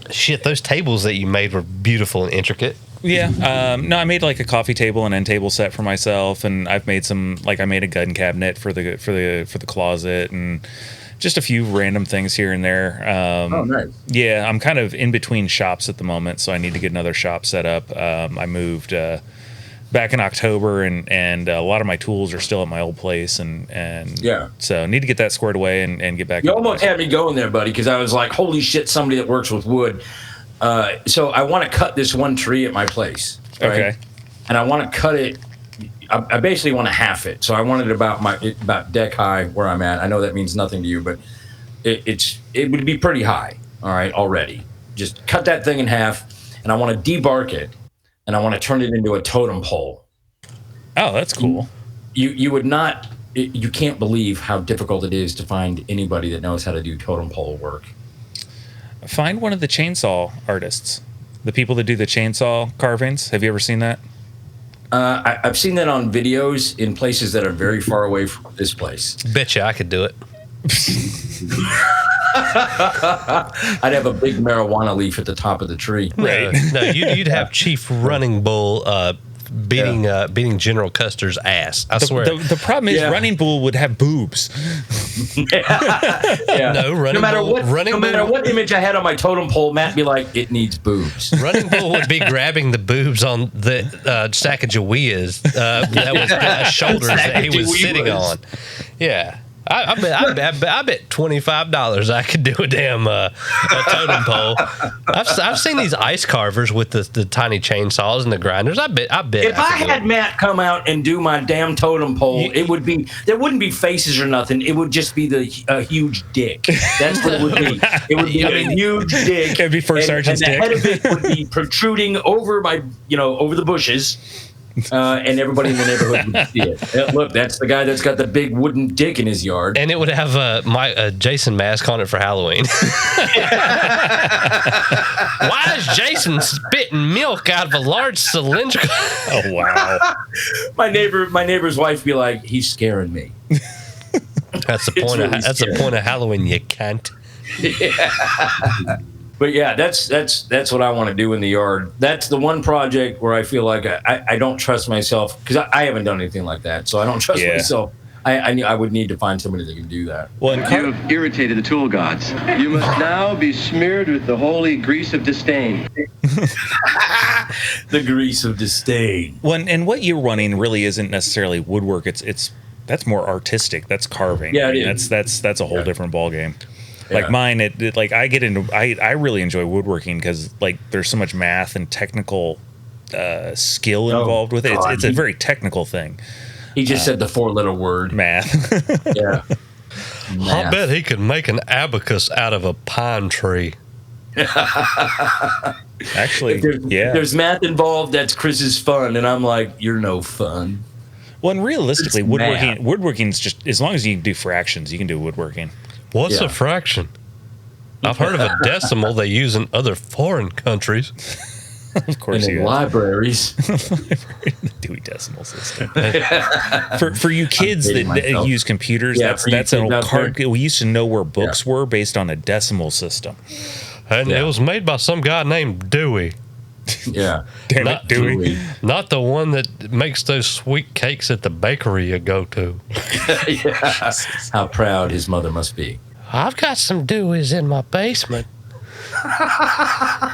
Shit, those tables that you made were beautiful and intricate. Yeah. No, I made a coffee table and end table set for myself, and I've made some I made a gun cabinet for the closet and just a few random things here and there. Oh, nice. Yeah, I'm kind of in between shops at the moment, so I need to get another shop set up. I moved back in October, and a lot of my tools are still at my old place, and so I need to get that squared away and get back. You almost had me going there, buddy, because I was like, holy shit, somebody that works with wood. So I want to cut this one tree at my place. Right? Okay. And I want to cut it. I basically want to half it. So I want it about deck high where I'm at. I know that means nothing to you, but it would be pretty high. All right, already. Just cut that thing in half, and I want to debark it, and I want to turn it into a totem pole. Oh, that's cool. You would not. You can't believe how difficult it is to find anybody that knows how to do totem pole work. Find one of the chainsaw artists, the people that do the chainsaw carvings. Have you ever seen that? I've seen that on videos in places that are very far away from this place. Betcha I could do it. I'd have a big marijuana leaf at the top of the tree. Right. No, you'd have Chief Running Bull beating General Custer's ass. I swear. The problem is Running Bull would have boobs. Yeah. No, no matter what image I had on my totem pole, Matt be like, it needs boobs. Running Bull would be grabbing the boobs on the Sacagaweas that was shoulders that he was sitting on. Yeah. I bet $25 I could do a damn a totem pole. I've seen these ice carvers with the tiny chainsaws and the grinders. I bet. If I had Matt come out and do my damn totem pole, there wouldn't be faces or nothing. It would just be a huge dick. That's what it would be. It would be a huge dick. It'd be First Sergeant's dick. And the head of it would be protruding over over the bushes. And everybody in the neighborhood would see it. Look, that's the guy that's got the big wooden dick in his yard. And it would have a Jason mask on it for Halloween. Why is Jason spitting milk out of a large cylindrical? Oh, wow. My neighbor's wife be like, he's scaring me. That's the point. That's the point of Halloween. You can't. Yeah. But yeah, that's what I want to do in the yard. That's the one project where I feel like I don't trust myself because I haven't done anything like that. So I don't trust myself. I would need to find somebody that can do that. Well, you have irritated the tool gods. You must now be smeared with the holy grease of disdain. The grease of disdain. Well, and what you're running really isn't necessarily woodwork. That's more artistic. That's carving. Yeah, that's a whole different ballgame. Like mine, I really enjoy woodworking because like there's so much math and technical skill involved with it. It's a very technical thing. He just said the 4-letter word. Math. Yeah. I bet he could make an abacus out of a pine tree. Actually, if there's math involved, that's Chris's fun, and I'm like, you're no fun. Well, and realistically, woodworking's just as long as you do fractions, you can do woodworking. What's a fraction? I've heard of a decimal they use in other foreign countries. Of course, in libraries. The Dewey Decimal System. For you kids that use computers, that's an old card. We used to know where books were based on a decimal system, and it was made by some guy named Dewey. Yeah, damn it, Dewey. Not the one that makes those sweet cakes at the bakery you go to. Yeah. How proud his mother must be. I've got some Deweys in my basement.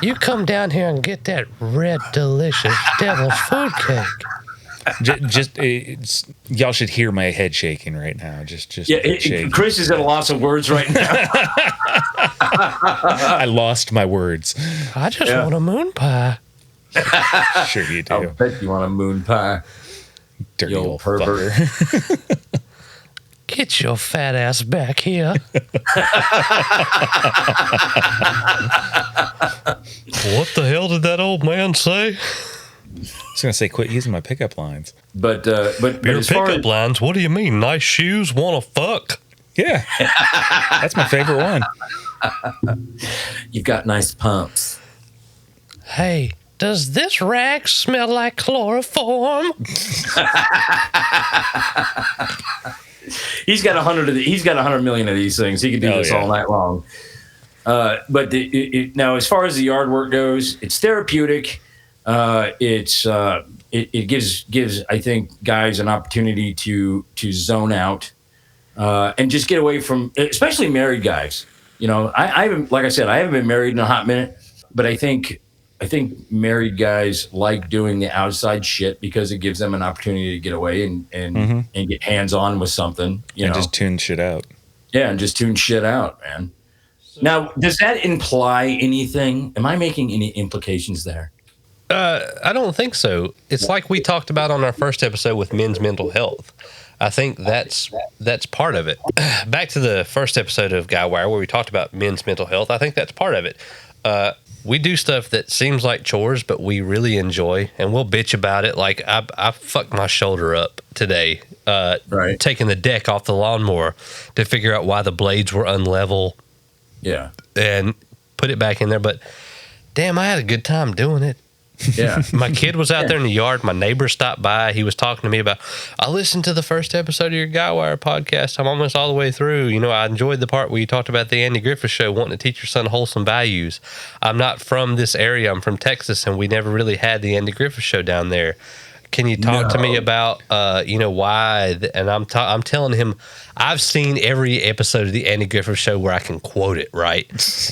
You come down here and get that red, delicious devil's food cake. Y'all should hear my head shaking right now. Chris is at a loss of words right now. I lost my words. I just want a moon pie. Sure you do. I bet you want a moon pie. Dirty old pervert. Get your fat ass back here. What the hell did that old man say? I was going to say, quit using my pickup lines. But your pickup lines? What do you mean? Nice shoes? Wanna fuck? Yeah. That's my favorite one. You've got nice pumps. Hey, does this rag smell like chloroform? He's got 100 of he's got 100 million of these things. He can do this all night long. But now, as far as the yard work goes, it's therapeutic. It gives I think guys an opportunity to zone out and just get away from, especially married guys. You know, I haven't, like I said, I haven't been married in a hot minute, but I think married guys like doing the outside shit because it gives them an opportunity to get away and get hands on with something. You know, just tune shit out. Yeah, and just tune shit out, man. Now, does that imply anything? Am I making any implications there? I don't think so. It's like we talked about on our first episode with men's mental health. I think that's part of it. Back to the first episode of Guywire where we talked about men's mental health. I think that's part of it. We do stuff that seems like chores, but we really enjoy, and we'll bitch about it. Like I fucked my shoulder up today, taking the deck off the lawnmower to figure out why the blades were unlevel. Yeah, and put it back in there. But damn, I had a good time doing it. Yeah. My kid was out there in the yard. My neighbor stopped by. He was talking to me about, I listened to the first episode of your Guywire podcast. I'm almost all the way through. You know, I enjoyed the part where you talked about the Andy Griffith Show, wanting to teach your son wholesome values. I'm not from this area. I'm from Texas, and we never really had the Andy Griffith Show down there. Can you talk to me about, why? And I'm telling him, I've seen every episode of the Andy Griffith Show where I can quote it, right?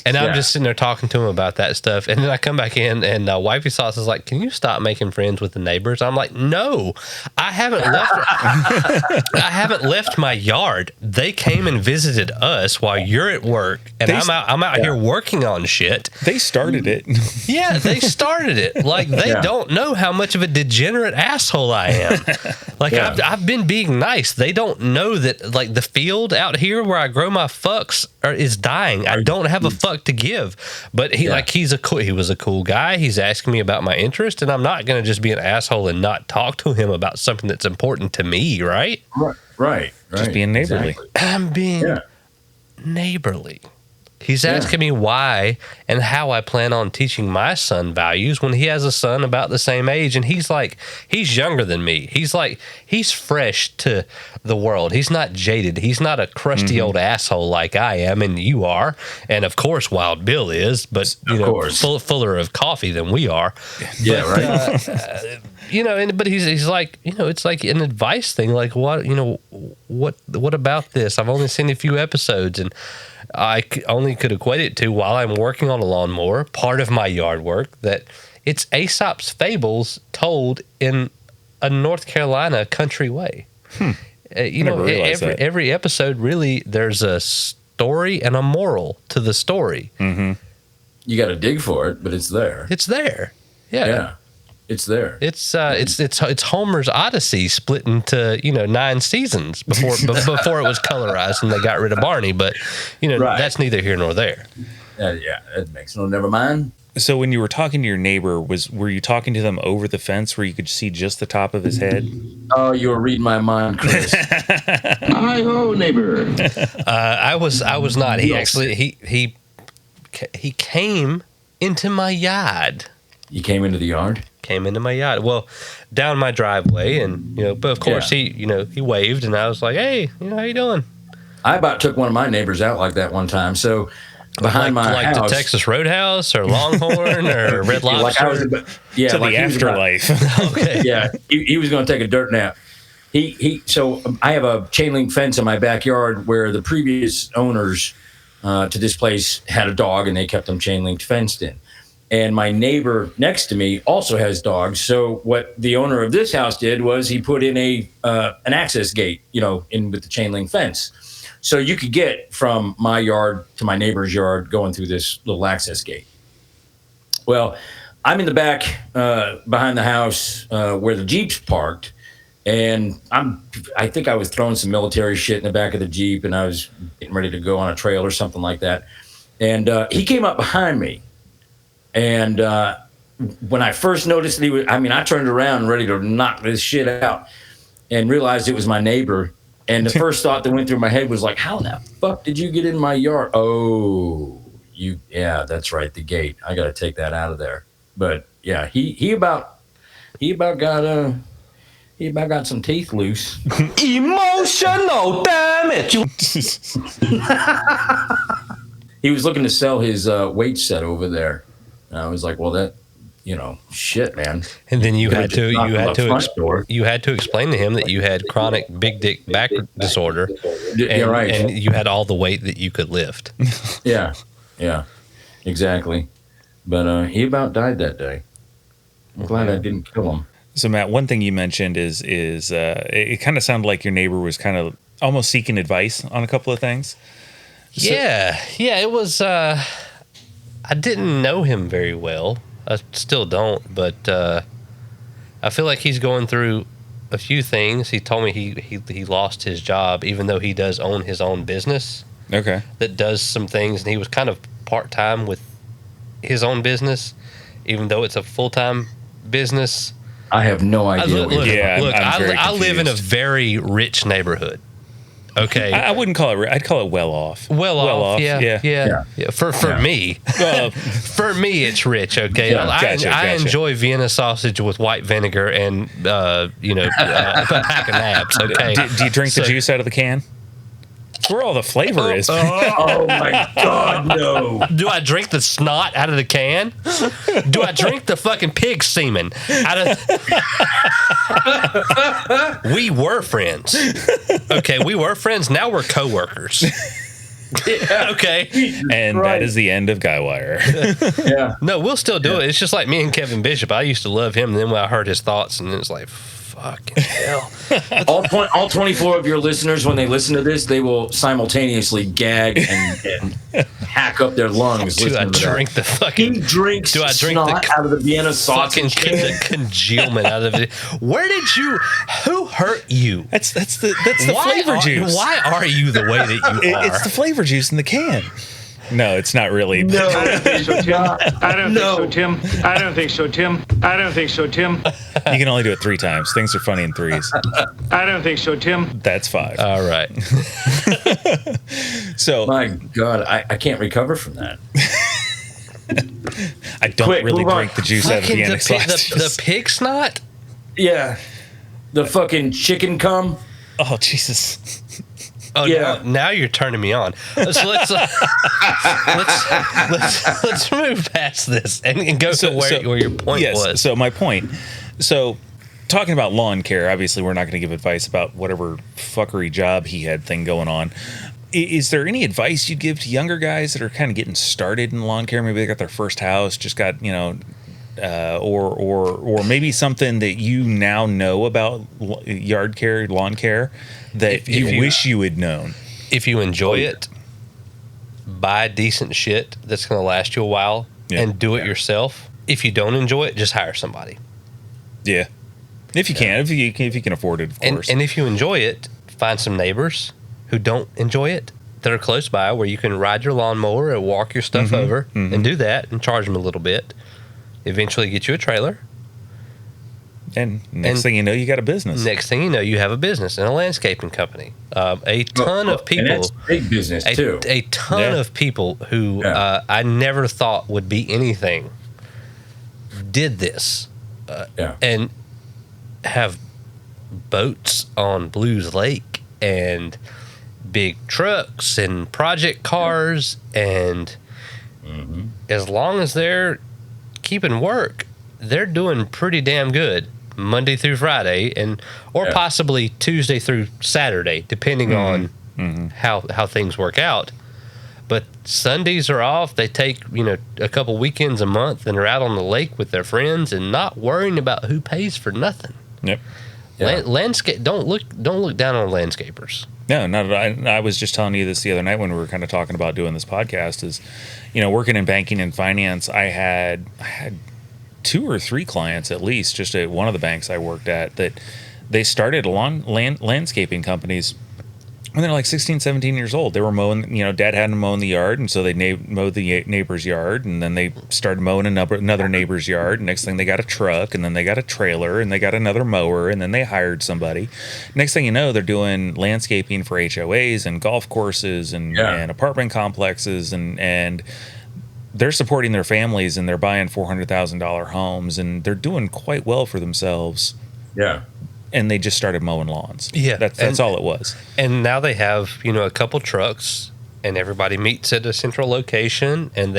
And I'm just sitting there talking to him about that stuff. And then I come back in, and Wifey Sauce is like, can you stop making friends with the neighbors? I'm like, no, I haven't left. I haven't left my yard. They came and visited us while you're at work, and I'm out here working on shit. They started it. Yeah, they started it. Like, they don't know how much of a degenerate asshole I am. Like, I've been being nice. They don't know that, like, the field out here where I grow my fucks is dying. I don't have a fuck to give. But he was a cool guy. He's asking me about my interest, and I'm not going to just be an asshole and not talk to him about something that's important to me, right? Right. Just being neighborly. Exactly. I'm being neighborly. He's asking me why and how I plan on teaching my son values when he has a son about the same age. And he's younger than me. He's fresh to the world. He's not jaded. He's not a crusty old asshole like I am and you are. And of course, Wild Bill is, but fuller of coffee than we are. Yeah, but, right. But he's like, it's like an advice thing. Like, what about this? I've only seen a few episodes, and I only could equate it to, while I'm working on a lawnmower, part of my yard work, that it's Aesop's fables told in a North Carolina country way. Every episode, really, there's a story and a moral to the story. Mm-hmm. You got to dig for it, but it's there. It's there. Yeah. It's there. It's Homer's Odyssey split into 9 seasons before it was colorized and they got rid of Barney. But that's neither here nor there. It makes never mind. So when you were talking to your neighbor, were you talking to them over the fence where you could see just the top of his head? Oh, you were reading my mind, Chris. Hi ho, neighbor. I was not. He actually he came into my yard. You came into the yard? Came into my yard. Well, down my driveway, and but of course he waved, and I was like, "Hey, how you doing?" I about took one of my neighbors out like that one time. So behind my house, the Texas Roadhouse or Longhorn or Red Lobster, to the afterlife. Okay. Yeah, he was going to take a dirt nap. So I have a chain link fence in my backyard where the previous owners to this place had a dog, and they kept them chain linked fenced in. And my neighbor next to me also has dogs. So what the owner of this house did was he put in an access gate, in with the chain link fence. So you could get from my yard to my neighbor's yard going through this little access gate. Well, I'm in the back behind the house where the Jeep's parked. And I think I was throwing some military shit in the back of the Jeep, and I was getting ready to go on a trail or something like that. And he came up behind me. And when I first noticed that I turned around ready to knock this shit out and realized it was my neighbor. And the first thought that went through my head was like, how in the fuck did you get in my yard? Oh, that's right, the gate. I got to take that out of there. But yeah, he about got some teeth loose. Emotional damage. He was looking to sell his weight set over there. And I was like, well, that, shit, man. And then you had to explain to him that you had chronic big dick back disorder. You're right. And you had all the weight that you could lift. Yeah, exactly. But he about died that day. I'm glad I didn't kill him. So Matt, one thing you mentioned is it kind of sounded like your neighbor was kind of almost seeking advice on a couple of things. It was. I didn't know him very well. I still don't, but I feel like he's going through a few things. He told me he lost his job, even though he does own his own business. Okay. That does some things, and he was kind of part-time with his own business, even though it's a full-time business. I have no idea. I live in a very rich neighborhood. Okay, I wouldn't call it. I'd call it well off. Well off. Yeah. For me, for me, it's rich. Okay, Yeah, I gotcha. enjoy Vienna sausage with white vinegar and a pack of naps. Okay, Do you drink the juice out of the can? That's where all the flavor is. Oh my God, no! Do I drink the snot out of the can? Do I drink the fucking pig semen out of? We were friends. Okay, we were friends. Now we're coworkers. Okay, and that is the end of Guywire. Yeah. No, we'll still do it. It's just like me and Kevin Bishop. I used to love him, and then when I heard his thoughts, and it's like, fucking hell. All 24 of your listeners, when they listen to this, they will simultaneously gag and hack up their lungs. Do I drink the fucking? He drinks Do I drink snot out of the Vienna fucking sausage? congealment out of it? Where did you? Who hurt you? That's the flavor juice. Why are you the way that you are? It's the flavor juice in the can. No, it's not really. No. I don't think so, Tim. I don't think so, Tim. I don't think so, Tim. I don't think so, Tim. You can only do it 3 times. Things are funny in 3s. I don't think so, Tim. That's 5. All right. So My God, I can't recover from that. I don't Quick, really move on. drink the juice out of Fucking Vienna the sausages. pig snot. Yeah. The fucking chicken cum. Oh Jesus! Oh, Yeah. now you're turning me on. So let's move past this and go to where your point was. So my point. So talking about lawn care, obviously we're not going to give advice about whatever fuckery job he had thing going on. Is there any advice you'd give to younger guys that are kind of getting started in lawn care? Maybe they got their first house, just got or maybe something that you now know about yard care, lawn care that you wish you had known. If you enjoy it, buy decent shit that's going to last you a while and do it yourself. If you don't enjoy it, just hire somebody. Yeah, if you can, if you can afford it, of course. And if you enjoy it, find some neighbors who don't enjoy it that are close by where you can ride your lawnmower and walk your stuff over and do that and charge them a little bit. Eventually get you a trailer. And next thing you know, you got a business. Next thing you know, you have a business and a landscaping company. A ton of people. And that's big business, too. A ton of people who I never thought would be anything did this. And have boats on Blues Lake and big trucks and project cars. And as long as they're keeping work, they're doing pretty damn good Monday through Friday or possibly Tuesday through Saturday, depending on how things work out. But Sundays are off. They take a couple weekends a month and are out on the lake with their friends and not worrying about who pays for nothing. Yep. Landscape. Don't look down on landscapers. No, not at all. I was just telling you this the other night when we were kind of talking about doing this podcast. Is working in banking and finance, I had 2 or 3 clients at least, just at one of the banks I worked at, that they started landscaping companies when they're like 16, 17 years old. They were mowing, dad had them mowing the yard, and so they mowed the neighbor's yard, and then they started mowing another neighbor's yard. Next thing, they got a truck, and then they got a trailer, and they got another mower, and then they hired somebody. Next thing you know, they're doing landscaping for HOAs and golf courses and apartment complexes, and they're supporting their families, and they're buying $400,000 homes, and they're doing quite well for themselves. Yeah. And they just started mowing lawns. Yeah. That's all it was. And now they have, a couple trucks, and everybody meets at a central location, and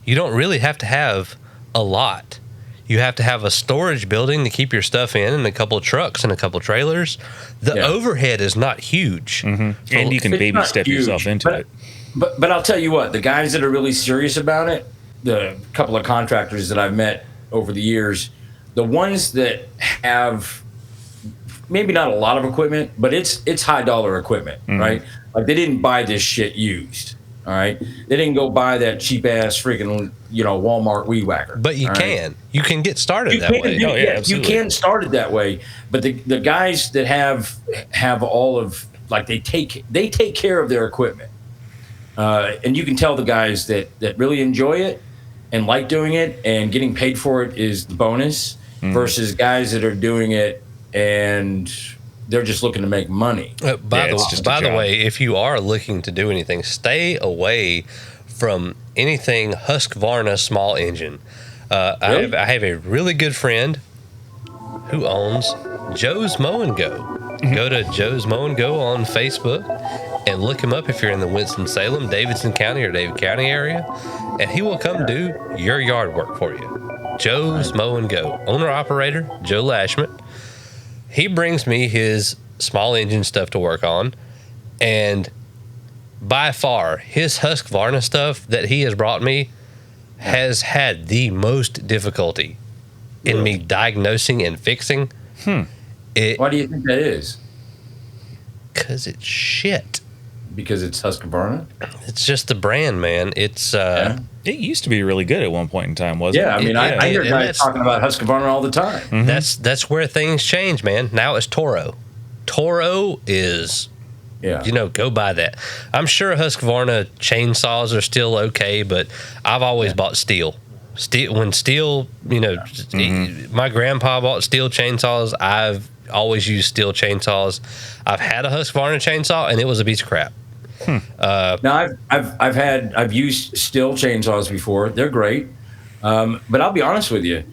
you don't really have to have a lot. You have to have a storage building to keep your stuff in, and a couple of trucks and a couple of trailers. The overhead is not huge. And you can baby step yourself into it. But I'll tell you what, the guys that are really serious about it, the couple of contractors that I've met over the years, the ones that have maybe not a lot of equipment, but it's high dollar equipment, right? Like they didn't buy this shit used. All right, they didn't go buy that cheap ass freaking Walmart weed whacker. But you can get started that way. You can start it that way. But the guys that have all of they take care of their equipment, and you can tell the guys that really enjoy it and like doing it and getting paid for it is the bonus versus guys that are doing it and they're just looking to make money. By the way, if you are looking to do anything, stay away from anything Husqvarna small engine. Really? I have a really good friend who owns Joe's Mow and Go. Go to Joe's Mow and Go on Facebook and look him up if you're in the Winston-Salem, Davidson County, or David County area, and he will come do your yard work for you. Joe's Mow and Go. Owner-operator, Joe Lashman. He brings me his small engine stuff to work on, and by far, his Husqvarna stuff that he has brought me has had the most difficulty in me diagnosing and fixing. Why do you think that is? Because it's shit. Because it's Husqvarna? It's just the brand, man. It's It used to be really good at one point in time, wasn't it? Yeah, I mean, I hear guys talking about Husqvarna all the time. Mm-hmm. That's where things change, man. Now it's Toro. Toro is, go buy that. I'm sure Husqvarna chainsaws are still okay, but I've always bought steel. When steel, my grandpa bought steel chainsaws. I've always used steel chainsaws. I've had a Husqvarna chainsaw, and it was a piece of crap. Now I've used steel chainsaws before. They're great, but I'll be honest with you.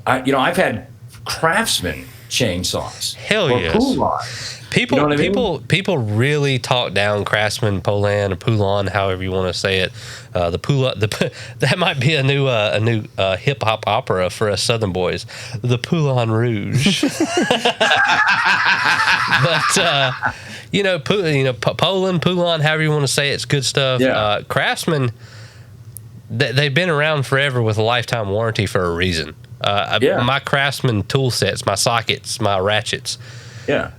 I've had Craftsman chainsaws. Hell yes. People really talk down Craftsman, Poulan, or Poulan, however you want to say it. That might be a new hip hop opera for us Southern boys. The Poulan Rouge. But Poulan, however you want to say it, it's good stuff. Yeah. Craftsman, they've been around forever with a lifetime warranty for a reason. My Craftsman tool sets, my sockets, my ratchets. Yeah.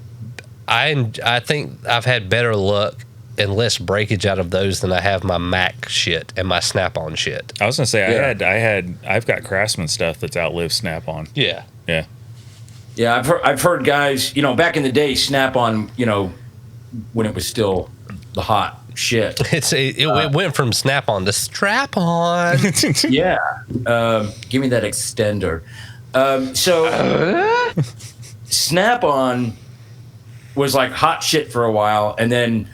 I think I've had better luck and less breakage out of those than I have my Mac shit and my Snap-on shit. I was gonna say I've got Craftsman stuff that's outlived Snap-on. Yeah. Yeah. Yeah, I've heard guys, back in the day, Snap-on, when it was still the hot shit. It went from Snap-on to Strap-on. Yeah. Give me that extender. So Snap-on was like hot shit for a while, and then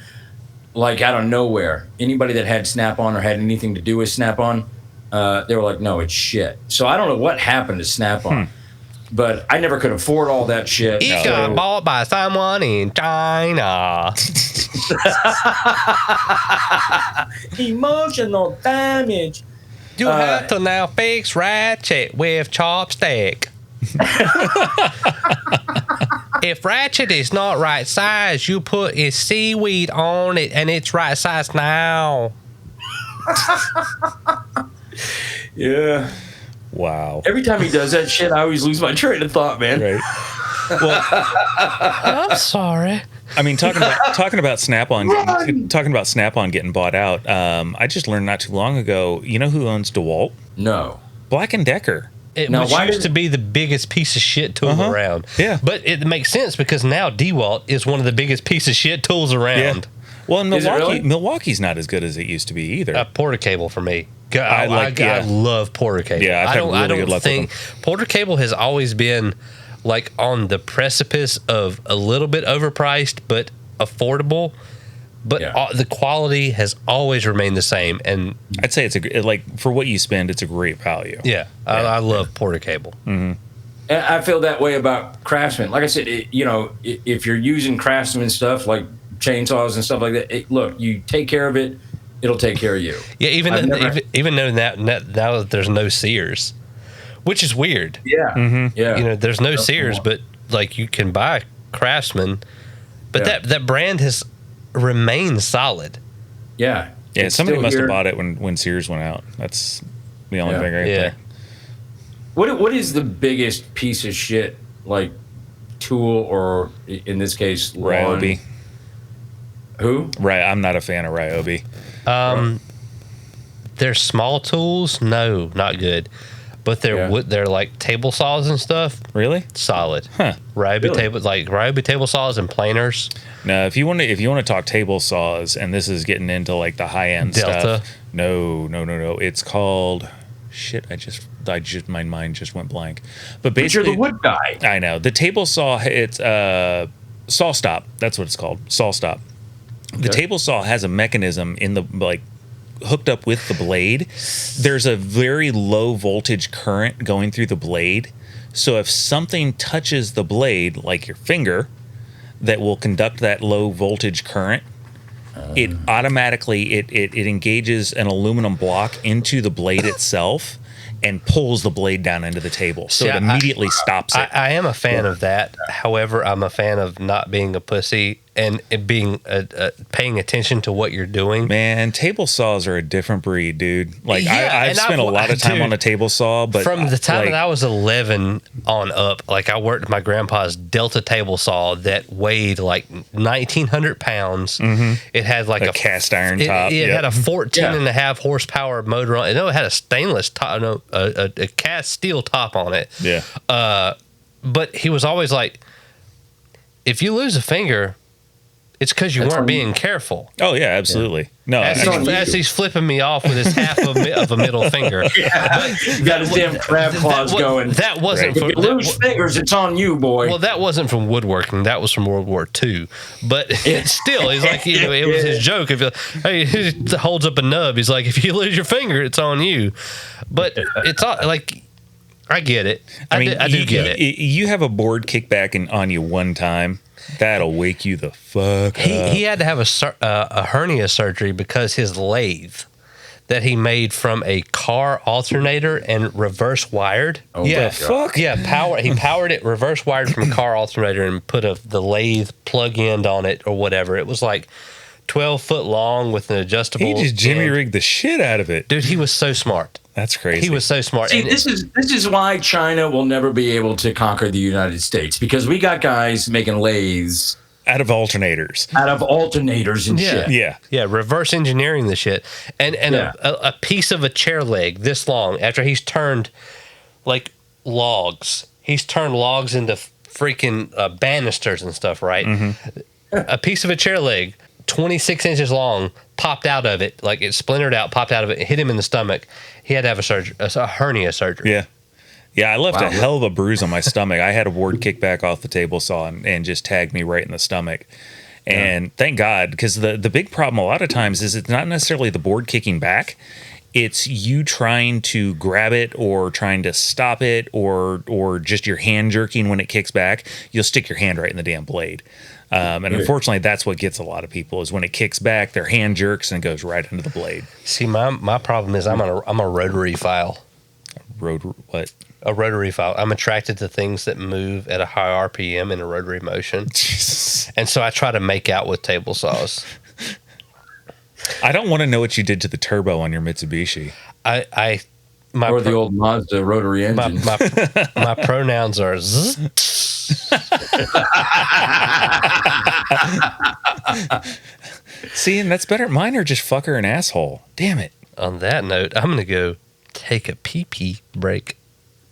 like out of nowhere, anybody that had Snap-on or had anything to do with Snap-on, they were like, no, it's shit. So I don't know what happened to Snap-on. But I never could afford all that shit. It got bought by someone in China. Emotional damage. You have to now fix ratchet with chopstick. If ratchet is not right size, you put a seaweed on it and it's right size now. Yeah. Wow. Every time he does that shit, I always lose my train of thought, man. Right. Well, I'm sorry. I mean, talking about Snap-on getting bought out. I just learned not too long ago. You know who owns DeWalt? No. Black & Decker. Which used to be the biggest piece of shit tool around. Yeah. But it makes sense because now DeWalt is one of the biggest piece of shit tools around. Yeah. Well, in really? Milwaukee's not as good as it used to be either. Porter Cable for me. I love Porter Cable. Yeah, I've had really good luck with them. Porter Cable has always been like on the precipice of a little bit overpriced but affordable. But the quality has always remained the same, and I'd say for what you spend, it's a great value. Yeah, I love Porter Cable. Mm-hmm. And I feel that way about Craftsman. Like I said, if you're using Craftsman stuff like chainsaws and stuff like that, look, you take care of it, it'll take care of you. Yeah, even though now there's no Sears, which is weird. Yeah, yeah. There's no Sears, but like you can buy Craftsman, but that brand has remained solid. Yeah, yeah. Somebody must have bought it when Sears went out. That's the only thing right there. What is the biggest piece of shit like tool, or in this case, Ryobi? Who? Right. I'm not a fan of Ryobi. They're small tools. No, not good. But they're like table saws and stuff. Really? Solid. Huh. Ryobi table saws and planers. No, if you want to talk table saws, and this is getting into like the high end Delta. stuff. No. It's called shit. My mind just went blank. But basically, you're the wood guy. I know the table saw. It's saw stop. That's what it's called. Saw stop. The table saw has a mechanism in the hooked up with the blade. There's a very low voltage current going through the blade. So if something touches the blade, like your finger, that will conduct that low voltage current, it automatically it engages an aluminum block into the blade itself and pulls the blade down into the table. So it immediately stops it. I am a fan of that. However, I'm a fan of not being a pussy and being paying attention to what you're doing. Man, table saws are a different breed, dude. Like I've spent a lot of time on a table saw, but from the time that I was 11 on up, like I worked at my grandpa's Delta table saw that weighed like 1,900 pounds. It had like a cast iron top. It had a 14.5 horsepower motor on it. No, it had a stainless top, a cast steel top on it. Yeah. But he was always like, if you lose a finger, it's because you weren't being careful. Oh, yeah, absolutely. No, as he's flipping me off with his half of a middle finger. You got his damn crab claws going. That wasn't If you lose fingers, it's on you, boy. Well, that wasn't from woodworking. That was from World War II. But still, he's like, it was his joke. He holds up a nub. He's like, if you lose your finger, it's on you. But it's all, like, I get it. I do get it. You have a board kickback on you one time. That'll wake you the fuck up. He had to have a hernia surgery because his lathe that he made from a car alternator and reverse wired. Oh, yeah, fuck. Yeah, he powered it reverse wired from a car alternator and put the lathe plug in on it or whatever. It was like 12 foot long with an adjustable. He just Jimmy rigged the shit out of it. Dude, he was so smart. That's crazy. He was so smart. See, this is why China will never be able to conquer the United States, because we got guys making lathes out of alternators and shit. Yeah. Reverse engineering the shit. And a piece of a chair leg this long after he's turned like logs. He's turned logs into freaking banisters and stuff, right? A piece of a chair leg, 26 inches long, popped out of it, like it splintered out, popped out of it, hit him in the stomach. He had to have a hernia surgery. Yeah, I left a hell of a bruise on my stomach. I had a board kick back off the table saw and just tagged me right in the stomach. And thank God, because the big problem a lot of times is it's not necessarily the board kicking back. It's you trying to grab it or trying to stop it or just your hand jerking when it kicks back. You'll stick your hand right in the damn blade. And unfortunately, that's what gets a lot of people is when it kicks back, their hand jerks and goes right into the blade. See, my problem is I'm a rotary file. What? A rotary file. I'm attracted to things that move at a high RPM in a rotary motion. Jesus. And so I try to make out with table saws. I don't want to know what you did to the turbo on your Mitsubishi. Or the old Mazda rotary engine. My pronouns are zzz. See, and that's better. Mine are just fucker and asshole. Damn it. On that note, I'm going to go take a pee-pee break.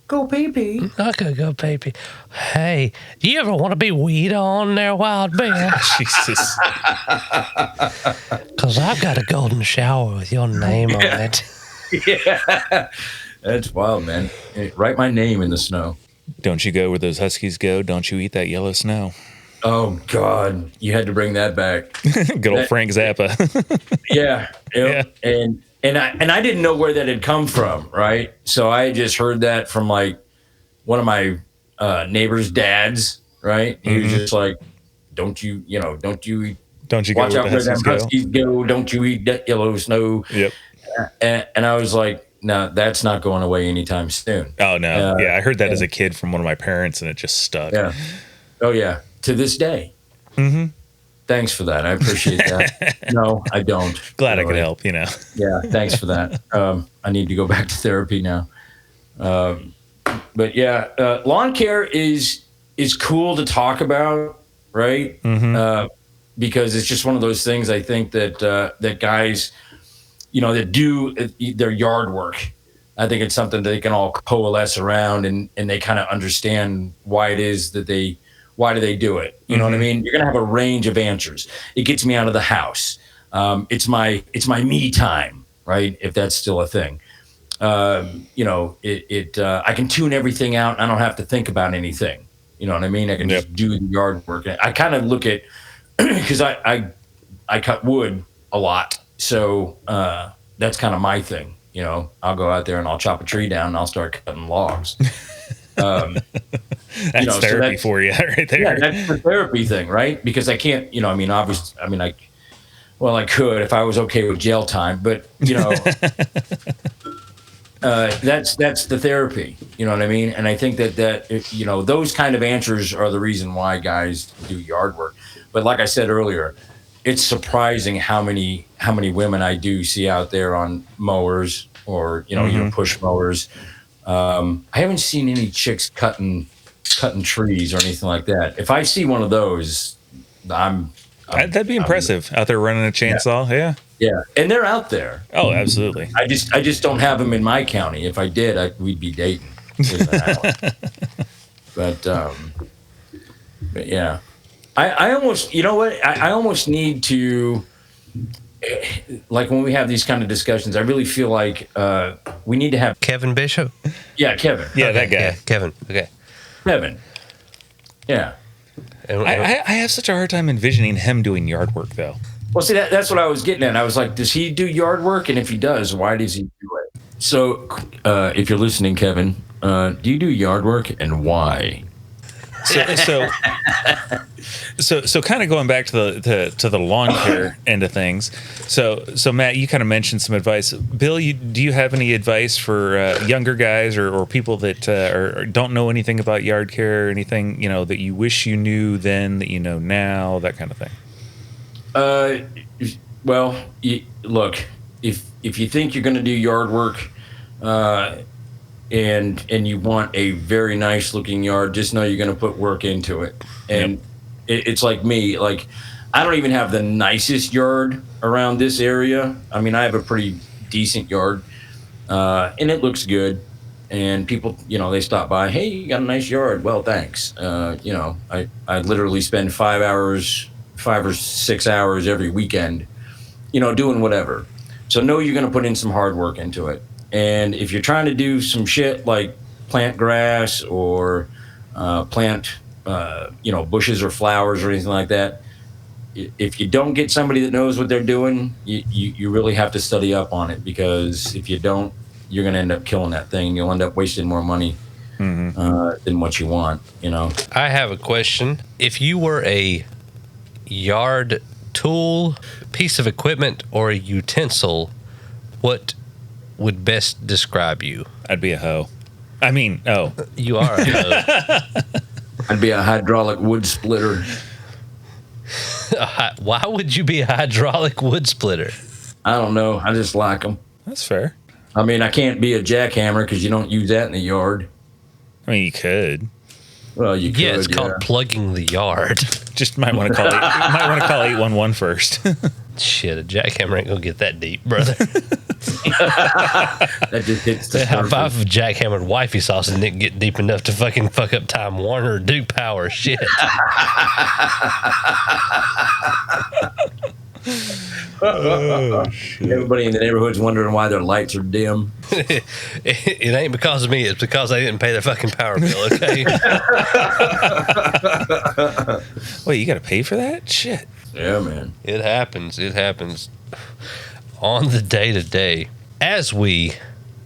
Go pee-pee. I could go pee-pee. Hey, do you ever want to be weed on there, Wild Bill? Jesus. Because I've got a golden shower with your name on it. Yeah. That's wild, man. Hey, write my name in the snow. Don't you go where those huskies go. Don't you eat that yellow snow. Oh, God. You had to bring that back. Good old Frank Zappa. Yeah. And I didn't know where that had come from, right? So I just heard that from like one of my neighbor's dads, right? He was just like, don't you go watch out where them huskies go. Don't you eat that yellow snow. Yep. And I was like, no, that's not going away anytime soon. Oh, no. I heard that as a kid from one of my parents, and it just stuck. Yeah. Oh, yeah. To this day. Mm-hmm. Thanks for that. I appreciate that. No, I don't. Glad I could help, Yeah, thanks for that. I need to go back to therapy now. But yeah, lawn care is cool to talk about, right? because it's just one of those things. I think that that guys, that do their yard work, I think it's something they can all coalesce around, and they kind of understand why it is that why do they do it? You know what I mean? You're gonna have a range of answers. It gets me out of the house. It's my me time, right? If that's still a thing. I can tune everything out, and I don't have to think about anything. You know what I mean? I can just do the yard work. I kind of look at, because I cut wood a lot, so that's kind of my thing. I'll go out there and I'll chop a tree down and I'll start cutting logs. That's therapy for you right there. Yeah, that's the therapy thing, right? Because I can't, obviously, I could if I was okay with jail time, but that's the therapy. You know what I mean? And I think that those kind of answers are the reason why guys do yard work. But like I said earlier, it's surprising how many women I do see out there on mowers or push mowers. I haven't seen any chicks cutting trees or anything like that. If I see one of those, that'd be impressive. Out there running a chainsaw, yeah, and they're out there. Oh, absolutely. I just don't have them in my county. If I did, we'd be dating. But yeah, I almost, I almost need to, like when we have these kind of discussions, I really feel like we need to have Kevin Bishop. Yeah, Kevin. Yeah, that guy. Yeah, Kevin. Okay. Kevin. Yeah. I have such a hard time envisioning him doing yard work, though. Well, see, that's what I was getting at. I was like, does he do yard work? And if he does, why does he do it? So, if you're listening, Kevin, do you do yard work and why? So kind of going back to the lawn care end of things. So Matt, you kind of mentioned some advice. Bill, do you have any advice for younger guys or people that or don't know anything about yard care or anything, that you wish you knew then that you know now, that kind of thing? Well, look, if you think you're going to do yard work, and you want a very nice looking yard, just know you're going to put work into it. And it's like me, like I don't even have the nicest yard around this area. I mean, I have a pretty decent yard, and it looks good. And people, they stop by, hey, you got a nice yard. Well, thanks. I literally spend 5 or 6 hours every weekend, doing whatever. So know you're going to put in some hard work into it. And if you're trying to do some shit like plant grass or plant, bushes or flowers or anything like that, if you don't get somebody that knows what they're doing, you really have to study up on it, because if you don't, you're going to end up killing that thing. You'll end up wasting more money than what you want, I have a question. If you were a yard tool, piece of equipment, or a utensil, what would best describe you? I'd be a hoe. You are a hoe. I'd be a hydraulic wood splitter. Why would you be a hydraulic wood splitter? I don't know. I just like them. That's fair. I mean, I can't be a jackhammer because you don't use that in the yard. I mean, you could. Well, you could. Yeah, it's called plugging the yard. Just might want to call 811 first. Shit, a jackhammer ain't gonna get that deep, brother. That just hits the If I've surface. jackhammered wifey sauce and didn't get deep enough to fucking fuck up Time Warner or Duke Power, shit. Everybody in the neighborhood's wondering why their lights are dim. It ain't because of me. It's because they didn't pay their fucking power bill, okay? Wait, you got to pay for that? Shit. Yeah, man. It happens. It happens on the day-to-day. As we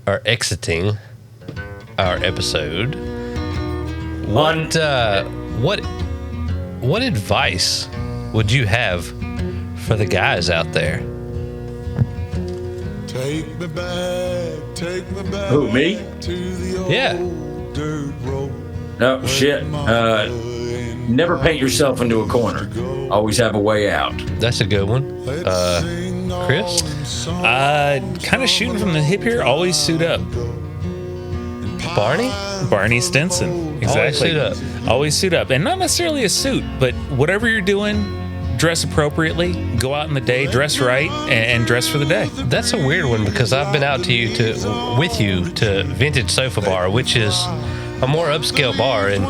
are exiting our episode, what advice would you have for the guys out there? Take me back Who, me? to the old Yeah. dirt road. No, shit. Never paint yourself into a corner. Always have a way out. That's a good one. Chris? Kind of shooting from the hip here. Always suit up. Barney? Barney Stinson. Exactly. Always suit up. Always suit up. And not necessarily a suit, but whatever you're doing, dress appropriately, go out in the day, dress right, and dress for the day. That's a weird one because I've been out with you to Vintage Sofa Bar, which is a more upscale bar, and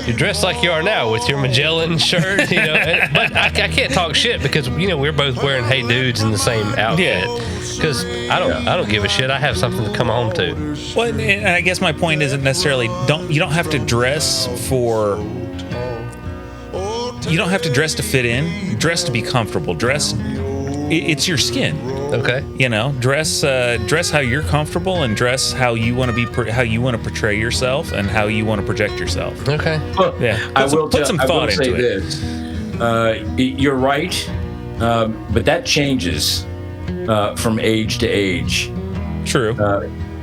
you're dressed like you are now with your Magellan shirt, but I can't talk shit because we're both wearing Hey Dudes in the same outfit. Because I don't give a shit. I have something to come home to. Well, and I guess my point isn't necessarily you don't have to dress to fit in. Dress to be comfortable. It's your skin. Okay. Dress how you're comfortable, and dress how you want to portray yourself, and how you want to project yourself. Okay. Yeah. Put some thought into it. This. You're right, but that changes from age to age. True.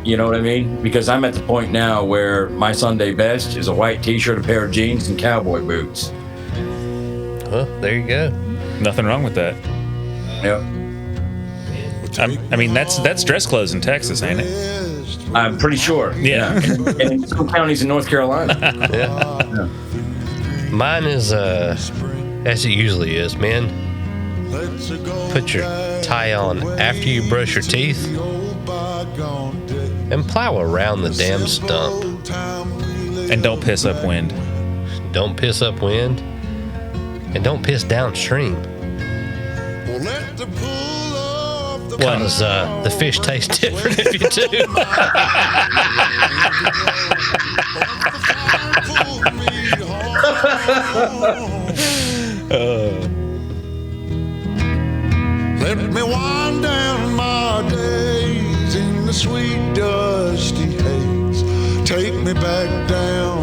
You know what I mean? Because I'm at the point now where my Sunday best is a white T-shirt, a pair of jeans, and cowboy boots. Well, there you go. Nothing wrong with that. Yep. I mean, that's dress clothes in Texas, ain't it? I'm pretty sure. Yeah. And in some counties in North Carolina. Yeah. Mine is as it usually is, man. Put your tie on after you brush your teeth and plow around the damn stump. And don't piss up wind. Don't piss up wind. And don't piss downstream. Because the fish tastes different if you do. Let me wind down my days in the sweet dusty haze. Take me back down